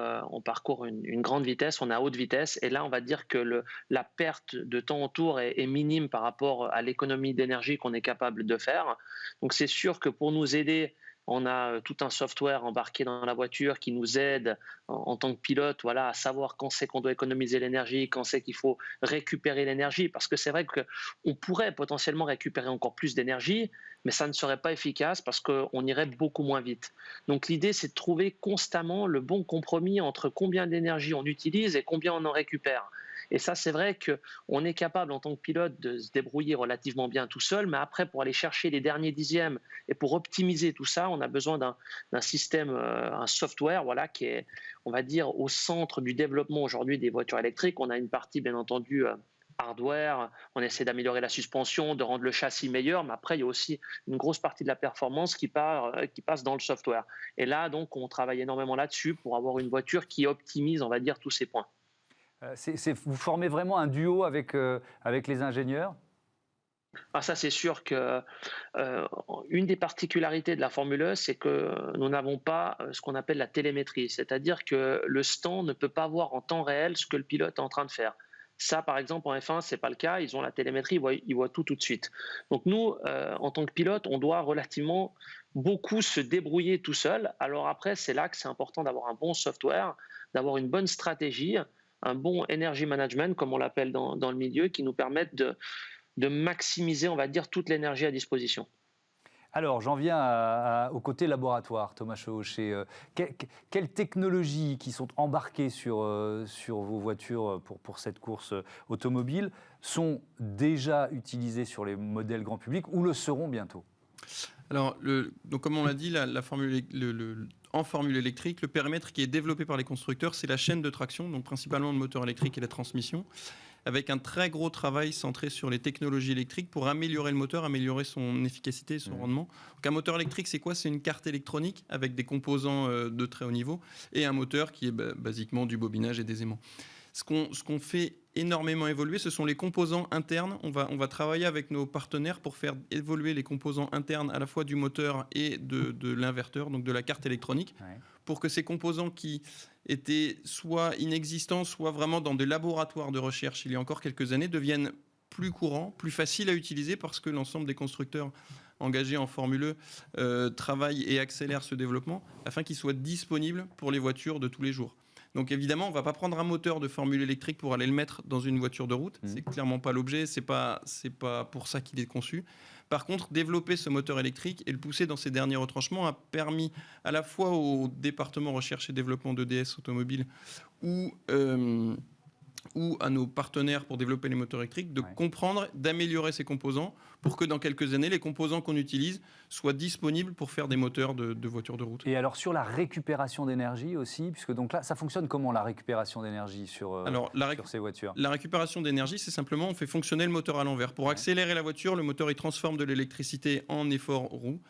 une grande vitesse, on est à haute vitesse, et là, on va dire que la perte de temps autour est minime par rapport à l'économie d'énergie qu'on est capable de faire. Donc, c'est sûr que pour nous aider, on a tout un software embarqué dans la voiture qui nous aide en tant que pilote, voilà, à savoir quand c'est qu'on doit économiser l'énergie, quand c'est qu'il faut récupérer l'énergie. Parce que c'est vrai qu'on pourrait potentiellement récupérer encore plus d'énergie, mais ça ne serait pas efficace parce qu'on irait beaucoup moins vite. Donc l'idée, c'est de trouver constamment le bon compromis entre combien d'énergie on utilise et combien on en récupère. Et ça, c'est vrai qu'on est capable en tant que pilote de se débrouiller relativement bien tout seul, mais après, pour aller chercher les derniers dixièmes et pour optimiser tout ça, on a besoin d'un système, un software, voilà, qui est, on va dire, au centre du développement aujourd'hui des voitures électriques. On a une partie, bien entendu, hardware, on essaie d'améliorer la suspension, de rendre le châssis meilleur, mais après, il y a aussi une grosse partie de la performance qui passe dans le software. Et là, donc, on travaille énormément là-dessus pour avoir une voiture qui optimise, on va dire, tous ces points. Vous formez vraiment un duo avec les ingénieurs? Ah, ça, c'est sûr que une des particularités de la Formule E, c'est que nous n'avons pas ce qu'on appelle la télémétrie, c'est-à-dire que le stand ne peut pas voir en temps réel ce que le pilote est en train de faire. Ça, par exemple, en F1, c'est pas le cas. Ils ont la télémétrie, ils voient tout de suite. Donc nous, en tant que pilote, on doit relativement beaucoup se débrouiller tout seul. Alors après, c'est là que c'est important d'avoir un bon software, d'avoir une bonne stratégie, un bon energy management, comme on l'appelle dans le milieu, qui nous permettent de maximiser, on va dire, toute l'énergie à disposition. Alors, j'en viens au côté laboratoire, Thomas Chevauché. Quelles technologies qui sont embarquées sur vos voitures pour cette course automobile sont déjà utilisées sur les modèles grand public ou le seront bientôt? Alors, donc comme on l'a dit, en formule électrique, le périmètre qui est développé par les constructeurs, c'est la chaîne de traction, donc principalement le moteur électrique et la transmission, avec un très gros travail centré sur les technologies électriques pour améliorer le moteur, améliorer son efficacité et son rendement. Donc un moteur électrique, c'est quoi? C'est une carte électronique avec des composants de très haut niveau et un moteur qui est basiquement du bobinage et des aimants. Ce qu'on fait énormément évoluer, ce sont les composants internes. On va travailler avec nos partenaires pour faire évoluer les composants internes à la fois du moteur et de l'inverteur, donc de la carte électronique, pour que ces composants qui étaient soit inexistants, soit vraiment dans des laboratoires de recherche il y a encore quelques années, deviennent plus courants, plus faciles à utiliser parce que l'ensemble des constructeurs engagés en Formule E travaillent et accélèrent ce développement afin qu'il soit disponible pour les voitures de tous les jours. Donc évidemment, on ne va pas prendre un moteur de formule électrique pour aller le mettre dans une voiture de route. C'est clairement pas l'objet, c'est pas pour ça qu'il est conçu. Par contre, développer ce moteur électrique et le pousser dans ses derniers retranchements a permis à la fois au département recherche et développement d'EDS Automobile ou à nos partenaires pour développer les moteurs électriques de comprendre, d'améliorer ces composants pour que dans quelques années, les composants qu'on utilise soient disponibles pour faire des moteurs de voitures de route. Et alors sur la récupération d'énergie aussi, puisque donc là, ça fonctionne comment la récupération d'énergie sur ces voitures? La récupération d'énergie, c'est simplement on fait fonctionner le moteur à l'envers. Pour accélérer la voiture, le moteur il transforme de l'électricité en effort roue.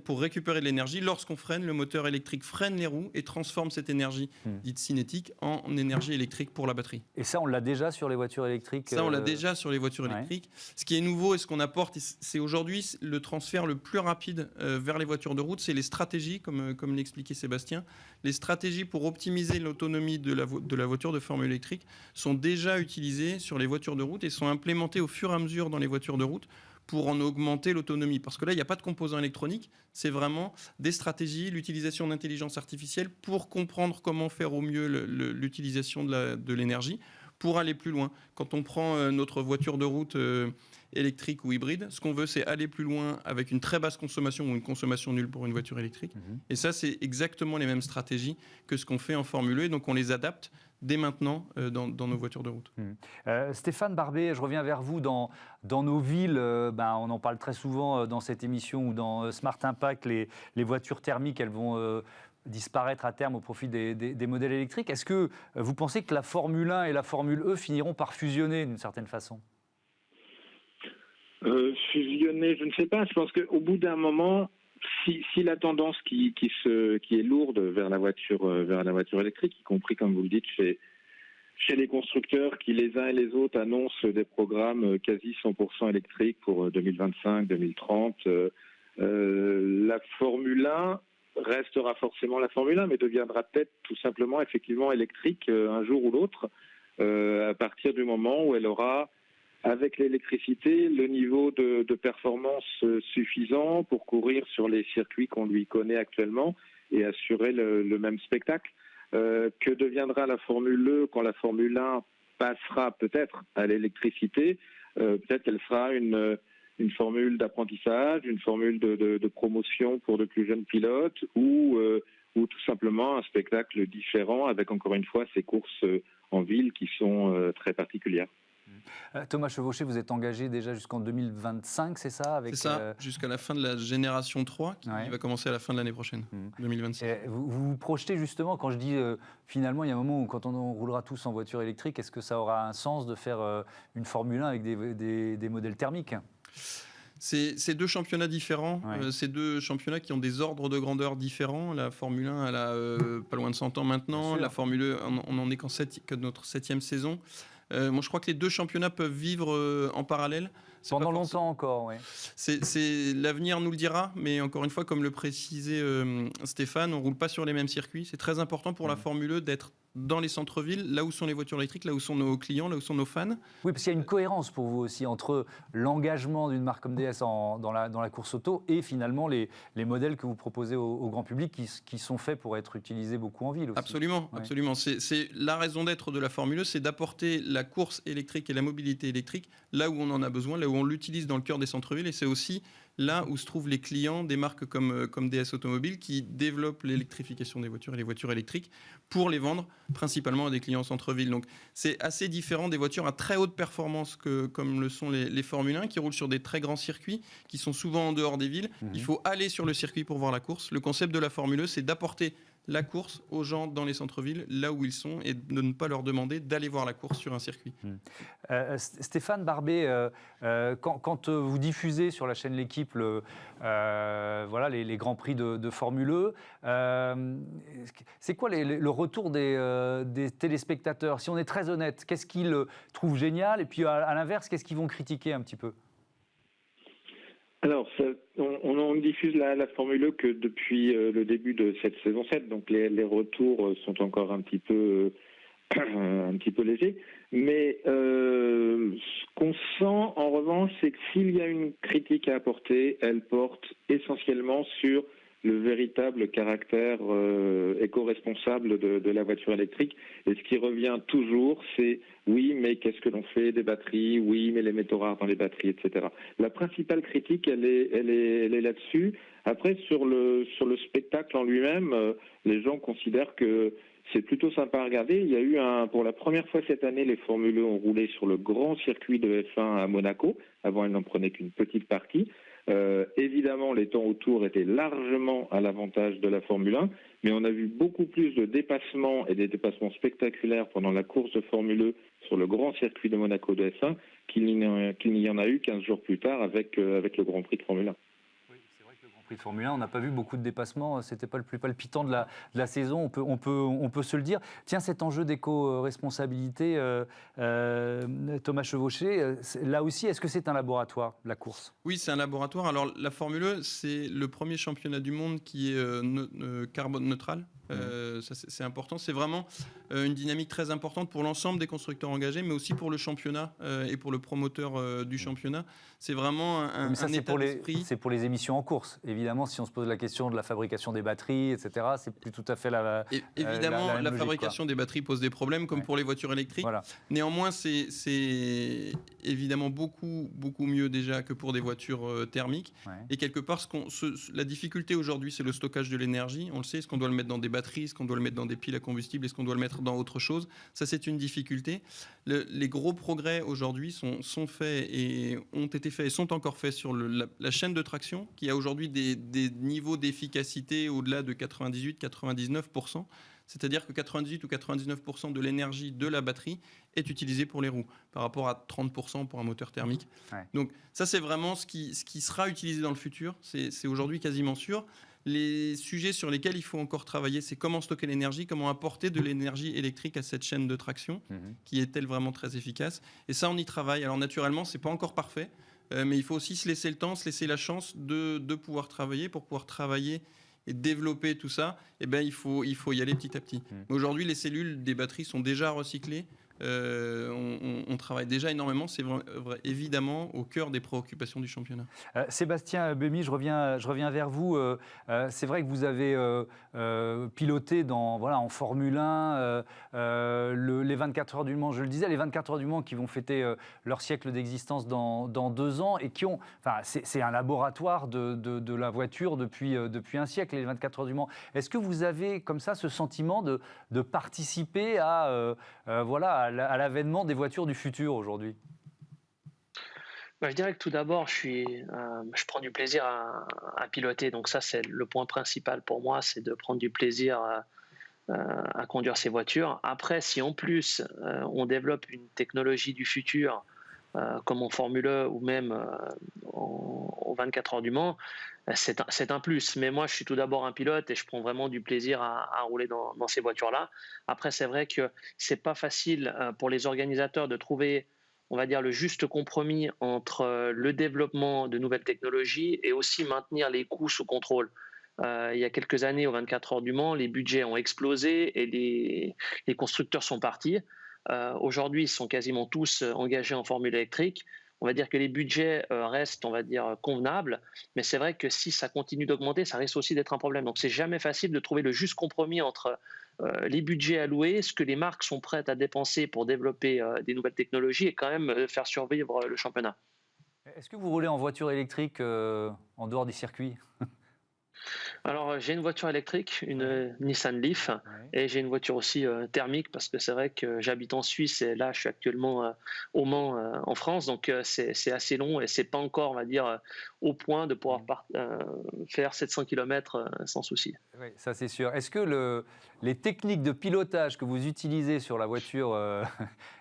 Pour récupérer de l'énergie, lorsqu'on freine, le moteur électrique freine les roues et transforme cette énergie dite cinétique en énergie électrique pour la batterie. Et ça, on l'a déjà sur les voitures électriques? Ça, on l'a déjà sur les voitures électriques. Ce qui est nouveau et ce qu'on apporte, c'est aujourd'hui le transfert le plus rapide vers les voitures de route, c'est les stratégies, comme l'expliquait Sébastien. Les stratégies pour optimiser l'autonomie de la voiture de formule électrique sont déjà utilisées sur les voitures de route et sont implémentées au fur et à mesure dans les voitures de route pour en augmenter l'autonomie. Parce que là, il n'y a pas de composants électroniques, c'est vraiment des stratégies, l'utilisation d'intelligence artificielle pour comprendre comment faire au mieux l'utilisation de l'énergie pour aller plus loin. Quand on prend notre voiture de route électrique ou hybride, ce qu'on veut, c'est aller plus loin avec une très basse consommation ou une consommation nulle pour une voiture électrique. Et ça, c'est exactement les mêmes stratégies que ce qu'on fait en Formule E. Donc, on les adapte dès maintenant dans nos voitures de route. Stéphane Barbet, je reviens vers vous. Dans nos villes, on en parle très souvent dans cette émission ou dans Smart Impact, les voitures thermiques, elles vont disparaître à terme au profit des modèles électriques. Est-ce que vous pensez que la Formule 1 et la Formule E finiront par fusionner d'une certaine façon? Fusionner, je ne sais pas. Je pense qu'au bout d'un moment, si la tendance qui est lourde vers la voiture électrique, y compris, comme vous le dites, chez les constructeurs qui, les uns et les autres, annoncent des programmes quasi 100% électriques pour 2025-2030, la Formule 1 restera forcément la Formule 1, mais deviendra peut-être tout simplement effectivement électrique un jour ou l'autre, à partir du moment où elle aura, avec l'électricité, le niveau de performance suffisant pour courir sur les circuits qu'on lui connaît actuellement et assurer le même spectacle. Que deviendra la Formule E quand la Formule 1 passera peut-être à l'électricité? Peut-être qu'elle sera une formule d'apprentissage, une formule de promotion pour de plus jeunes pilotes ou tout simplement un spectacle différent avec, encore une fois, ces courses en ville qui sont très particulières. Thomas Chevauché, vous êtes engagé déjà jusqu'en 2025, c'est ça? C'est ça, jusqu'à la fin de la génération 3, qui va commencer à la fin de l'année prochaine, 2025. Vous vous projetez justement, quand je dis finalement, il y a un moment où quand on roulera tous en voiture électrique, est-ce que ça aura un sens de faire une Formule 1 avec des modèles thermiques? C'est deux championnats différents, c'est deux championnats qui ont des ordres de grandeur différents. La Formule 1, elle a pas loin de 100 ans maintenant. La Formule 2, on n'en est que notre 7e saison. Moi, je crois que les deux championnats peuvent vivre en parallèle. Pendant longtemps encore, oui. L'avenir nous le dira, mais encore une fois, comme le précisait Stéphane, on ne roule pas sur les mêmes circuits. C'est très important pour la Formule E d'être dans les centres-villes, là où sont les voitures électriques, là où sont nos clients, là où sont nos fans. Oui, parce qu'il y a une cohérence pour vous aussi entre l'engagement d'une marque comme DS dans la course auto et finalement les modèles que vous proposez au grand public qui sont faits pour être utilisés beaucoup en ville aussi. Absolument, ouais. Absolument. C'est la raison d'être de la Formule E, c'est d'apporter la course électrique et la mobilité électrique là où on en a besoin, là où on l'utilise dans le cœur des centres-villes, et c'est aussi là où se trouvent les clients des marques comme DS Automobile qui développent l'électrification des voitures et les voitures électriques pour les vendre principalement à des clients en centre-ville. Donc c'est assez différent des voitures à très haute performance comme le sont les Formule 1 qui roulent sur des très grands circuits qui sont souvent en dehors des villes. Il faut aller sur le circuit pour voir la course. Le concept de la Formule E, c'est d'apporter la course aux gens dans les centres-villes, là où ils sont, et de ne pas leur demander d'aller voir la course sur un circuit. Stéphane Barbet, quand vous diffusez sur la chaîne L'Équipe voilà, les grands prix de Formule E, c'est quoi le retour des téléspectateurs? Si on est très honnête, qu'est-ce qu'ils trouvent génial? Et puis à l'inverse, qu'est-ce qu'ils vont critiquer un petit peu? Alors, on diffuse la Formule E que depuis le début de cette saison 7, donc les retours sont encore un petit peu légers. Mais ce qu'on sent, en revanche, c'est que s'il y a une critique à apporter, elle porte essentiellement sur le véritable caractère éco-responsable de la voiture électrique. Et ce qui revient toujours, c'est oui, mais qu'est-ce que l'on fait des batteries? Oui, mais les métaux rares dans les batteries, etc. La principale critique, elle est là-dessus. Après, sur le spectacle en lui-même, les gens considèrent que c'est plutôt sympa à regarder. Il y a eu pour la première fois cette année, les Formule E ont roulé sur le grand circuit de F1 à Monaco. Avant, elles n'en prenaient qu'une petite partie. Évidemment, les temps autour étaient largement à l'avantage de la Formule 1, mais on a vu beaucoup plus de dépassements et des dépassements spectaculaires pendant la course de Formule E sur le grand circuit de Monaco de F1 qu'il n'y en a eu 15 jours plus tard avec le Grand Prix de Formule 1. De Formule 1, on n'a pas vu beaucoup de dépassements, c'était pas le plus palpitant de la saison, on peut se le dire. Tiens, cet enjeu d'éco-responsabilité, Thomas Chevauché, là aussi, est-ce que c'est un laboratoire, la course? Oui, c'est un laboratoire. Alors, la Formule E, c'est le premier championnat du monde qui est carbone neutral. Ça, c'est important. C'est vraiment une dynamique très importante pour l'ensemble des constructeurs engagés, mais aussi pour le championnat et pour le promoteur du championnat. C'est vraiment un état d'esprit. C'est pour les émissions en course. Évidemment, si on se pose la question de la fabrication des batteries, etc., c'est plus tout à fait la évidemment, la logique, fabrication des batteries pose des problèmes, comme pour les voitures électriques. Voilà. Néanmoins, c'est évidemment beaucoup mieux déjà que pour des voitures thermiques. Ouais. Et quelque part, la difficulté aujourd'hui, c'est le stockage de l'énergie. On le sait, est-ce qu'on doit le mettre dans des batteries, est-ce qu'on doit le mettre dans des piles à combustible, est-ce qu'on doit le mettre dans autre chose? Ça, c'est une difficulté. Les gros progrès aujourd'hui sont faits et ont été faits et sont encore faits sur la chaîne de traction, qui a aujourd'hui des niveaux d'efficacité au-delà de 98-99%. C'est-à-dire que 98 ou 99% de l'énergie de la batterie est utilisée pour les roues, par rapport à 30% pour un moteur thermique. Ouais. Donc ça, c'est vraiment ce qui sera utilisé dans le futur. C'est aujourd'hui quasiment sûr. Les sujets sur lesquels il faut encore travailler, c'est comment stocker l'énergie, comment apporter de l'énergie électrique à cette chaîne de traction, qui est-elle vraiment très efficace. Et ça, on y travaille. Alors naturellement, c'est pas encore parfait, mais il faut aussi se laisser le temps, se laisser la chance de pouvoir travailler. Pour pouvoir travailler et développer tout ça, eh ben, il faut y aller petit à petit. Aujourd'hui, les cellules des batteries sont déjà recyclées. On travaille déjà énormément, c'est évidemment au cœur des préoccupations du championnat. Sébastien Buemi, je reviens vers vous. C'est vrai que vous avez piloté en Formule 1 les 24 heures du Mans, je le disais, les 24 heures du Mans qui vont fêter leur siècle d'existence dans 2 ans et qui ont... c'est un laboratoire de la voiture depuis un siècle, les 24 heures du Mans. Est-ce que vous avez comme ça ce sentiment de participer à l'avènement des voitures du futur aujourd'hui? Je dirais que tout d'abord, je prends du plaisir à piloter. Donc ça, c'est le point principal pour moi, c'est de prendre du plaisir à conduire ces voitures. Après, si en plus, on développe une technologie du futur, comme en Formule E ou même aux 24 heures du Mans, c'est un plus. Mais moi, je suis tout d'abord un pilote et je prends vraiment du plaisir à rouler dans ces voitures-là. Après, c'est vrai que c'est pas facile pour les organisateurs de trouver on va dire, le juste compromis entre le développement de nouvelles technologies et aussi maintenir les coûts sous contrôle. Il y a quelques années, aux 24 heures du Mans, les budgets ont explosé et les constructeurs sont partis. Aujourd'hui, ils sont quasiment tous engagés en formule électrique. On va dire que les budgets restent, on va dire, convenables, mais c'est vrai que si ça continue d'augmenter, ça risque aussi d'être un problème. Donc, c'est jamais facile de trouver le juste compromis entre les budgets alloués, ce que les marques sont prêtes à dépenser pour développer des nouvelles technologies et quand même faire survivre le championnat. Est-ce que vous roulez en voiture électrique en dehors des circuits? Alors, j'ai une voiture électrique, une Nissan Leaf, et j'ai une voiture aussi thermique parce que c'est vrai que j'habite en Suisse et là, je suis actuellement au Mans en France, donc c'est assez long et c'est pas encore, on va dire, au point de pouvoir faire 700 km sans souci. Oui, ça c'est sûr. Est-ce que les techniques de pilotage que vous utilisez sur la voiture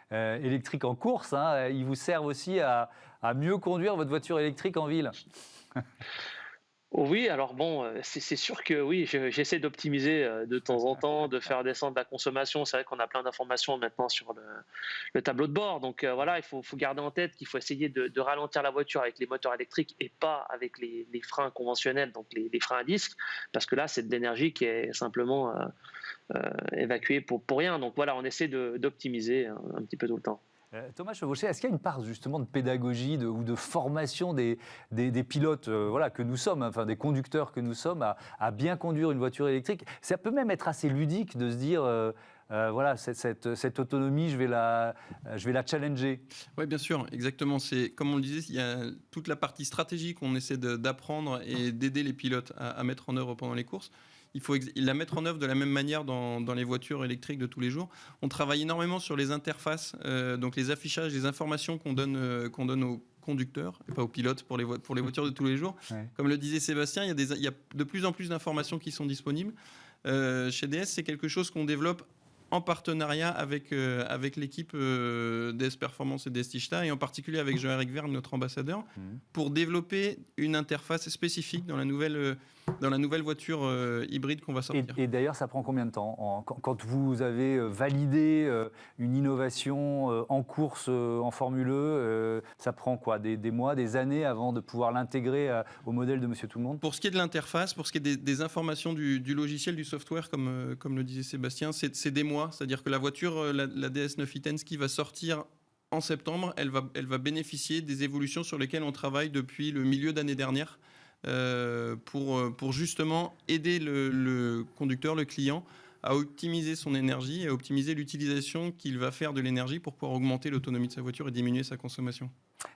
électrique en course, ils vous servent aussi à mieux conduire votre voiture électrique en ville? Oui, alors bon, c'est sûr que oui, j'essaie d'optimiser de temps en temps, de faire descendre la consommation. C'est vrai qu'on a plein d'informations maintenant sur le tableau de bord. Donc voilà, il faut garder en tête qu'il faut essayer de ralentir la voiture avec les moteurs électriques et pas avec les freins conventionnels, donc les freins à disque, parce que là, c'est de l'énergie qui est simplement évacuée pour rien. Donc voilà, on essaie d'optimiser un petit peu tout le temps. Thomas Chevauché, est-ce qu'il y a une part justement de pédagogie ou de formation des pilotes que nous sommes, enfin des conducteurs que nous sommes, à bien conduire une voiture électrique? Ça peut même être assez ludique de se dire, cette autonomie, je vais la challenger. Oui, bien sûr, exactement. C'est, comme on le disait, il y a toute la partie stratégique qu'on essaie d'apprendre et d'aider les pilotes à mettre en œuvre pendant les courses. Il faut la mettre en œuvre de la même manière dans les voitures électriques de tous les jours. On travaille énormément sur les interfaces, donc les affichages, les informations qu'on donne aux conducteurs, et pas aux pilotes pour les voitures de tous les jours. Ouais. Comme le disait Sébastien, il y a de plus en plus d'informations qui sont disponibles. Chez DS, c'est quelque chose qu'on développe en partenariat avec l'équipe DS Performance et DS Tichta, et en particulier avec Jean-Éric Vergne, notre ambassadeur, pour développer une interface spécifique dans la nouvelle voiture hybride qu'on va sortir. Et d'ailleurs, ça prend combien de temps quand vous avez validé une innovation en course en Formule E, ça prend quoi, des mois, des années avant de pouvoir l'intégrer au modèle de Monsieur Tout-le-Monde? Pour ce qui est de l'interface, pour ce qui est des informations du logiciel, du software, comme le disait Sébastien, c'est des mois. C'est-à-dire que la voiture, la DS9 e-Tense qui va sortir en septembre, elle va bénéficier des évolutions sur lesquelles on travaille depuis le milieu d'année dernière pour justement aider le conducteur, le client, à optimiser son énergie et à optimiser l'utilisation qu'il va faire de l'énergie pour pouvoir augmenter l'autonomie de sa voiture et diminuer sa consommation.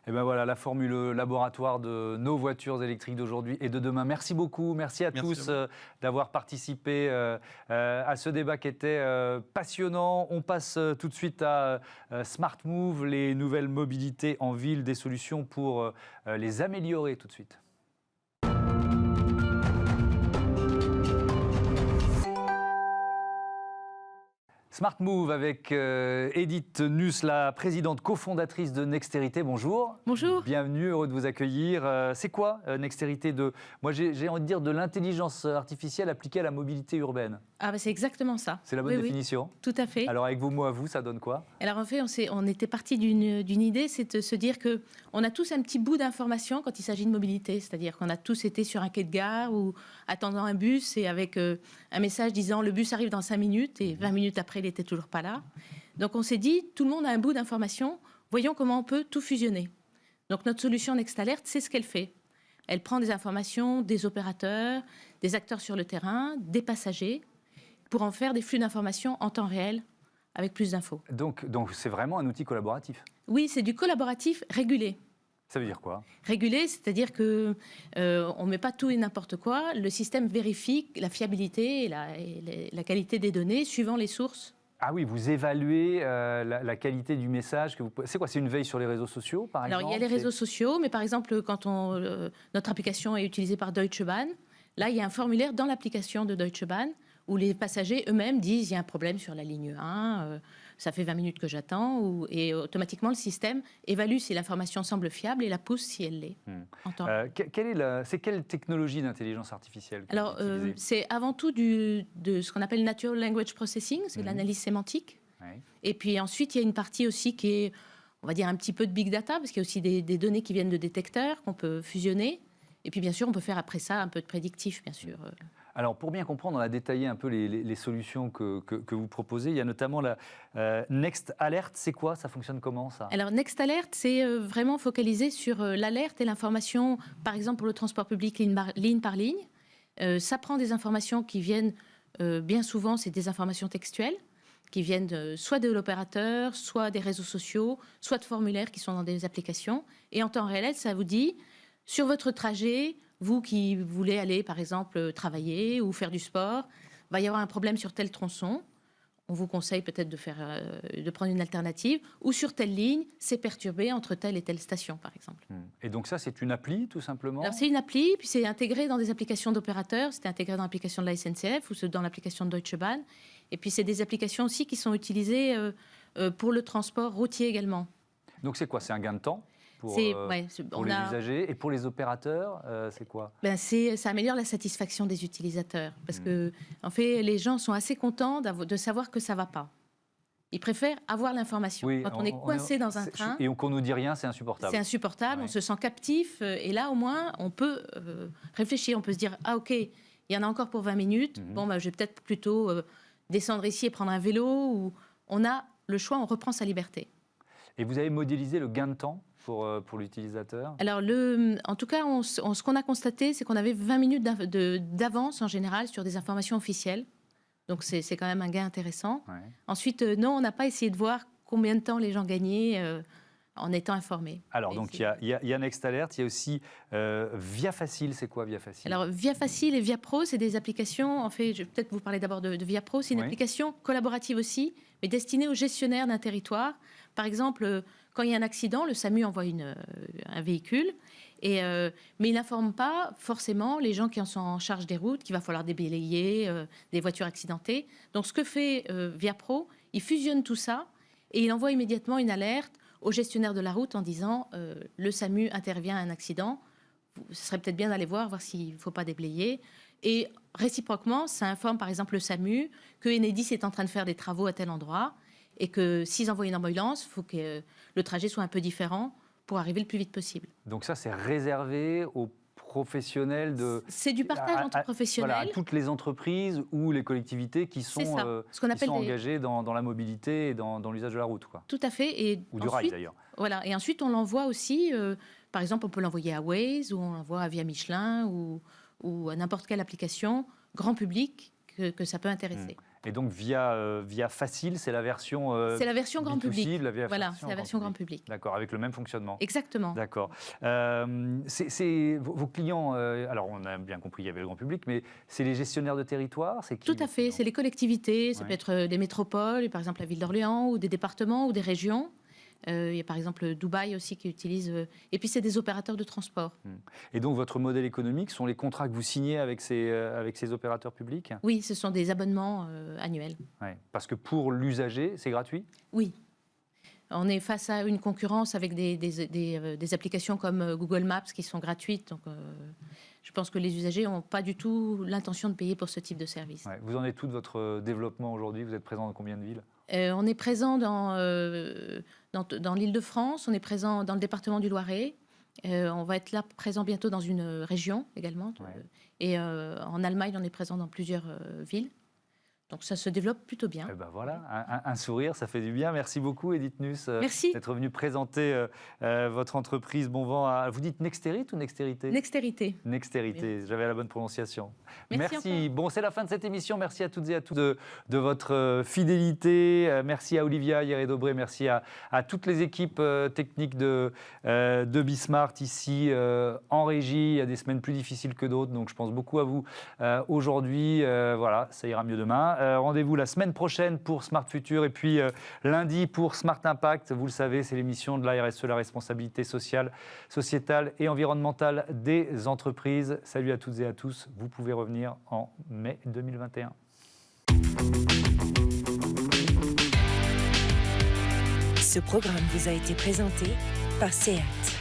Et ben voilà, la Formule E, laboratoire de nos voitures électriques d'aujourd'hui et de demain. Merci beaucoup, merci à tous d'avoir participé à ce débat qui était passionnant. On passe tout de suite à Smart Move, les nouvelles mobilités en ville, des solutions pour les améliorer tout de suite. Smart Move avec Edith Nuss, la présidente cofondatrice de Nexterité. Bonjour. Bonjour. Bienvenue, heureux de vous accueillir. C'est quoi Nexterité? Moi, j'ai envie de dire de l'intelligence artificielle appliquée à la mobilité urbaine. Ah bah c'est exactement ça. C'est la bonne définition. Tout à fait. Alors avec vos mots à vous, ça donne quoi? Alors en fait, on était parti d'une idée, c'est de se dire qu'on a tous un petit bout d'information quand il s'agit de mobilité. C'est-à-dire qu'on a tous été sur un quai de gare ou attendant un bus et avec un message disant le bus arrive dans 5 minutes et 20 minutes après, il n'était toujours pas là. Donc on s'est dit, tout le monde a un bout d'information, voyons comment on peut tout fusionner. Donc notre solution NextAlert, c'est ce qu'elle fait. Elle prend des informations des opérateurs, des acteurs sur le terrain, des passagers, pour en faire des flux d'informations en temps réel avec plus d'infos. Donc c'est vraiment un outil collaboratif? Oui, c'est du collaboratif régulé. Ça veut dire quoi? Régulé, c'est-à-dire qu'on ne met pas tout et n'importe quoi. Le système vérifie la fiabilité et la qualité des données suivant les sources. Ah oui, vous évaluez la qualité du message. C'est quoi? C'est une veille sur les réseaux sociaux, par exemple? Alors, il y a les réseaux sociaux, mais par exemple, quand notre application est utilisée par Deutsche Bahn, là, il y a un formulaire dans l'application de Deutsche Bahn où les passagers eux-mêmes disent il y a un problème sur la ligne 1, ça fait 20 minutes que j'attends, et automatiquement le système évalue si l'information semble fiable et la pousse si elle l'est. C'est quelle technologie d'intelligence artificielle? Alors, c'est avant tout de ce qu'on appelle Natural Language Processing, c'est de l'analyse sémantique. Et puis ensuite, il y a une partie aussi qui est, on va dire, un petit peu de big data, parce qu'il y a aussi des données qui viennent de détecteurs qu'on peut fusionner. Et puis, bien sûr, on peut faire après ça un peu de prédictif, bien sûr. Alors, pour bien comprendre, on a détaillé un peu les solutions que vous proposez. Il y a notamment la Next Alert. C'est quoi? Ça fonctionne comment, ça? Alors, Next Alert, c'est vraiment focalisé sur l'alerte et l'information, par exemple, pour le transport public ligne par ligne. Ça prend des informations qui viennent, bien souvent, c'est des informations textuelles, qui viennent soit de l'opérateur, soit des réseaux sociaux, soit de formulaires qui sont dans des applications. Et en temps réel, ça vous dit, sur votre trajet, vous qui voulez aller, par exemple, travailler ou faire du sport, va y avoir un problème sur tel tronçon. On vous conseille peut-être de prendre une alternative. Ou sur telle ligne, c'est perturbé entre telle et telle station, par exemple. Et donc ça, c'est une appli, tout simplement? Alors, c'est une appli, puis c'est intégré dans des applications d'opérateurs. C'est intégré dans l'application de la SNCF ou dans l'application de Deutsche Bahn. Et puis, c'est des applications aussi qui sont utilisées pour le transport routier également. Donc, c'est quoi? C'est un gain de temps pour les usagers, et pour les opérateurs, c'est quoi? Ça améliore la satisfaction des utilisateurs, parce que en fait, les gens sont assez contents de savoir que ça ne va pas. Ils préfèrent avoir l'information. Oui, quand on est coincé dans un train et qu'on ne nous dit rien, c'est insupportable. C'est insupportable, on se sent captif, et là au moins on peut réfléchir, on peut se dire ah ok, il y en a encore pour 20 minutes, bon je vais peut-être plutôt descendre ici et prendre un vélo, ou on a le choix, on reprend sa liberté. Et vous avez modélisé le gain de temps pour l'utilisateur? Alors, en tout cas, ce qu'on a constaté, c'est qu'on avait 20 minutes d'avance en général sur des informations officielles. Donc, c'est quand même un gain intéressant. Ouais. Ensuite, non, on n'a pas essayé de voir combien de temps les gens gagnaient en étant informés. Alors, donc, il y a Next Alert, il y a aussi Via Facile. C'est quoi Via Facile? Alors, Via Facile et Via Pro, c'est des applications. En fait, je vais peut-être vous parler d'abord de Via Pro. C'est une application collaborative aussi, mais destinée aux gestionnaires d'un territoire. Par exemple, quand il y a un accident, le SAMU envoie un véhicule, mais il n'informe pas forcément les gens qui en sont en charge des routes, qu'il va falloir déblayer des voitures accidentées. Donc, ce que fait Via Pro, il fusionne tout ça et il envoie immédiatement une alerte au gestionnaire de la route en disant le SAMU intervient à un accident, ce serait peut-être bien d'aller voir s'il ne faut pas déblayer. Et réciproquement, ça informe par exemple le SAMU que Enedis est en train de faire des travaux à tel endroit et que s'ils envoient une ambulance, il faut que le trajet soit un peu différent pour arriver le plus vite possible. Donc ça, c'est réservé aux professionnels C'est du partage entre professionnels. Voilà, à toutes les entreprises ou les collectivités qui sont engagées dans la mobilité et dans l'usage de la route, quoi. Tout à fait. Ou du rail, d'ailleurs. Voilà. Et ensuite, on l'envoie aussi, par exemple, on peut l'envoyer à Waze, ou on l'envoie à Via Michelin, ou à n'importe quelle application grand public que ça peut intéresser. Et donc, Via Facile, c'est la version c'est la version grand public. Voilà, c'est la version grand public. D'accord, avec le même fonctionnement. Exactement. D'accord. Vos clients, alors on a bien compris qu'il y avait le grand public, mais c'est les gestionnaires de territoire, c'est qui? Tout à fait, c'est les collectivités, ça peut être des métropoles, par exemple la ville d'Orléans, ou des départements, ou des régions. Il y a par exemple Dubaï aussi qui utilise... et puis c'est des opérateurs de transport. Et donc votre modèle économique, sont les contrats que vous signez avec ces opérateurs publics? Oui, ce sont des abonnements annuels. Ouais, parce que pour l'usager, c'est gratuit? Oui. On est face à une concurrence avec des applications comme Google Maps qui sont gratuites. Donc je pense que les usagers n'ont pas du tout l'intention de payer pour ce type de service. Ouais. Vous en êtes tout de votre développement aujourd'hui? Vous êtes présent dans combien de villes? On est présent dans l'Île-de-France, on est présent dans le département du Loiret. On va être là présent bientôt dans une région également. Ouais. Et en Allemagne, on est présent dans plusieurs villes. Donc ça se développe plutôt bien. Et ben voilà, un sourire, ça fait du bien. Merci beaucoup, Edith Nuss, d'être venue présenter votre entreprise. Bon vent à... Vous dites Nexterit ou Nextérité? Nextérité. Nextérité, j'avais la bonne prononciation. Merci. Bon, c'est la fin de cette émission. Merci à toutes et à tous de votre fidélité. Merci à Olivia Hieré-Dobré. Merci à toutes les équipes techniques de Bismart ici en régie. Il y a des semaines plus difficiles que d'autres, donc je pense beaucoup à vous aujourd'hui. Voilà, ça ira mieux demain. Rendez-vous la semaine prochaine pour Smart Future et puis lundi pour Smart Impact. Vous le savez, c'est l'émission de la RSE, la responsabilité sociale, sociétale et environnementale des entreprises. Salut à toutes et à tous. Vous pouvez revenir en mai 2021. Ce programme vous a été présenté par SEAT.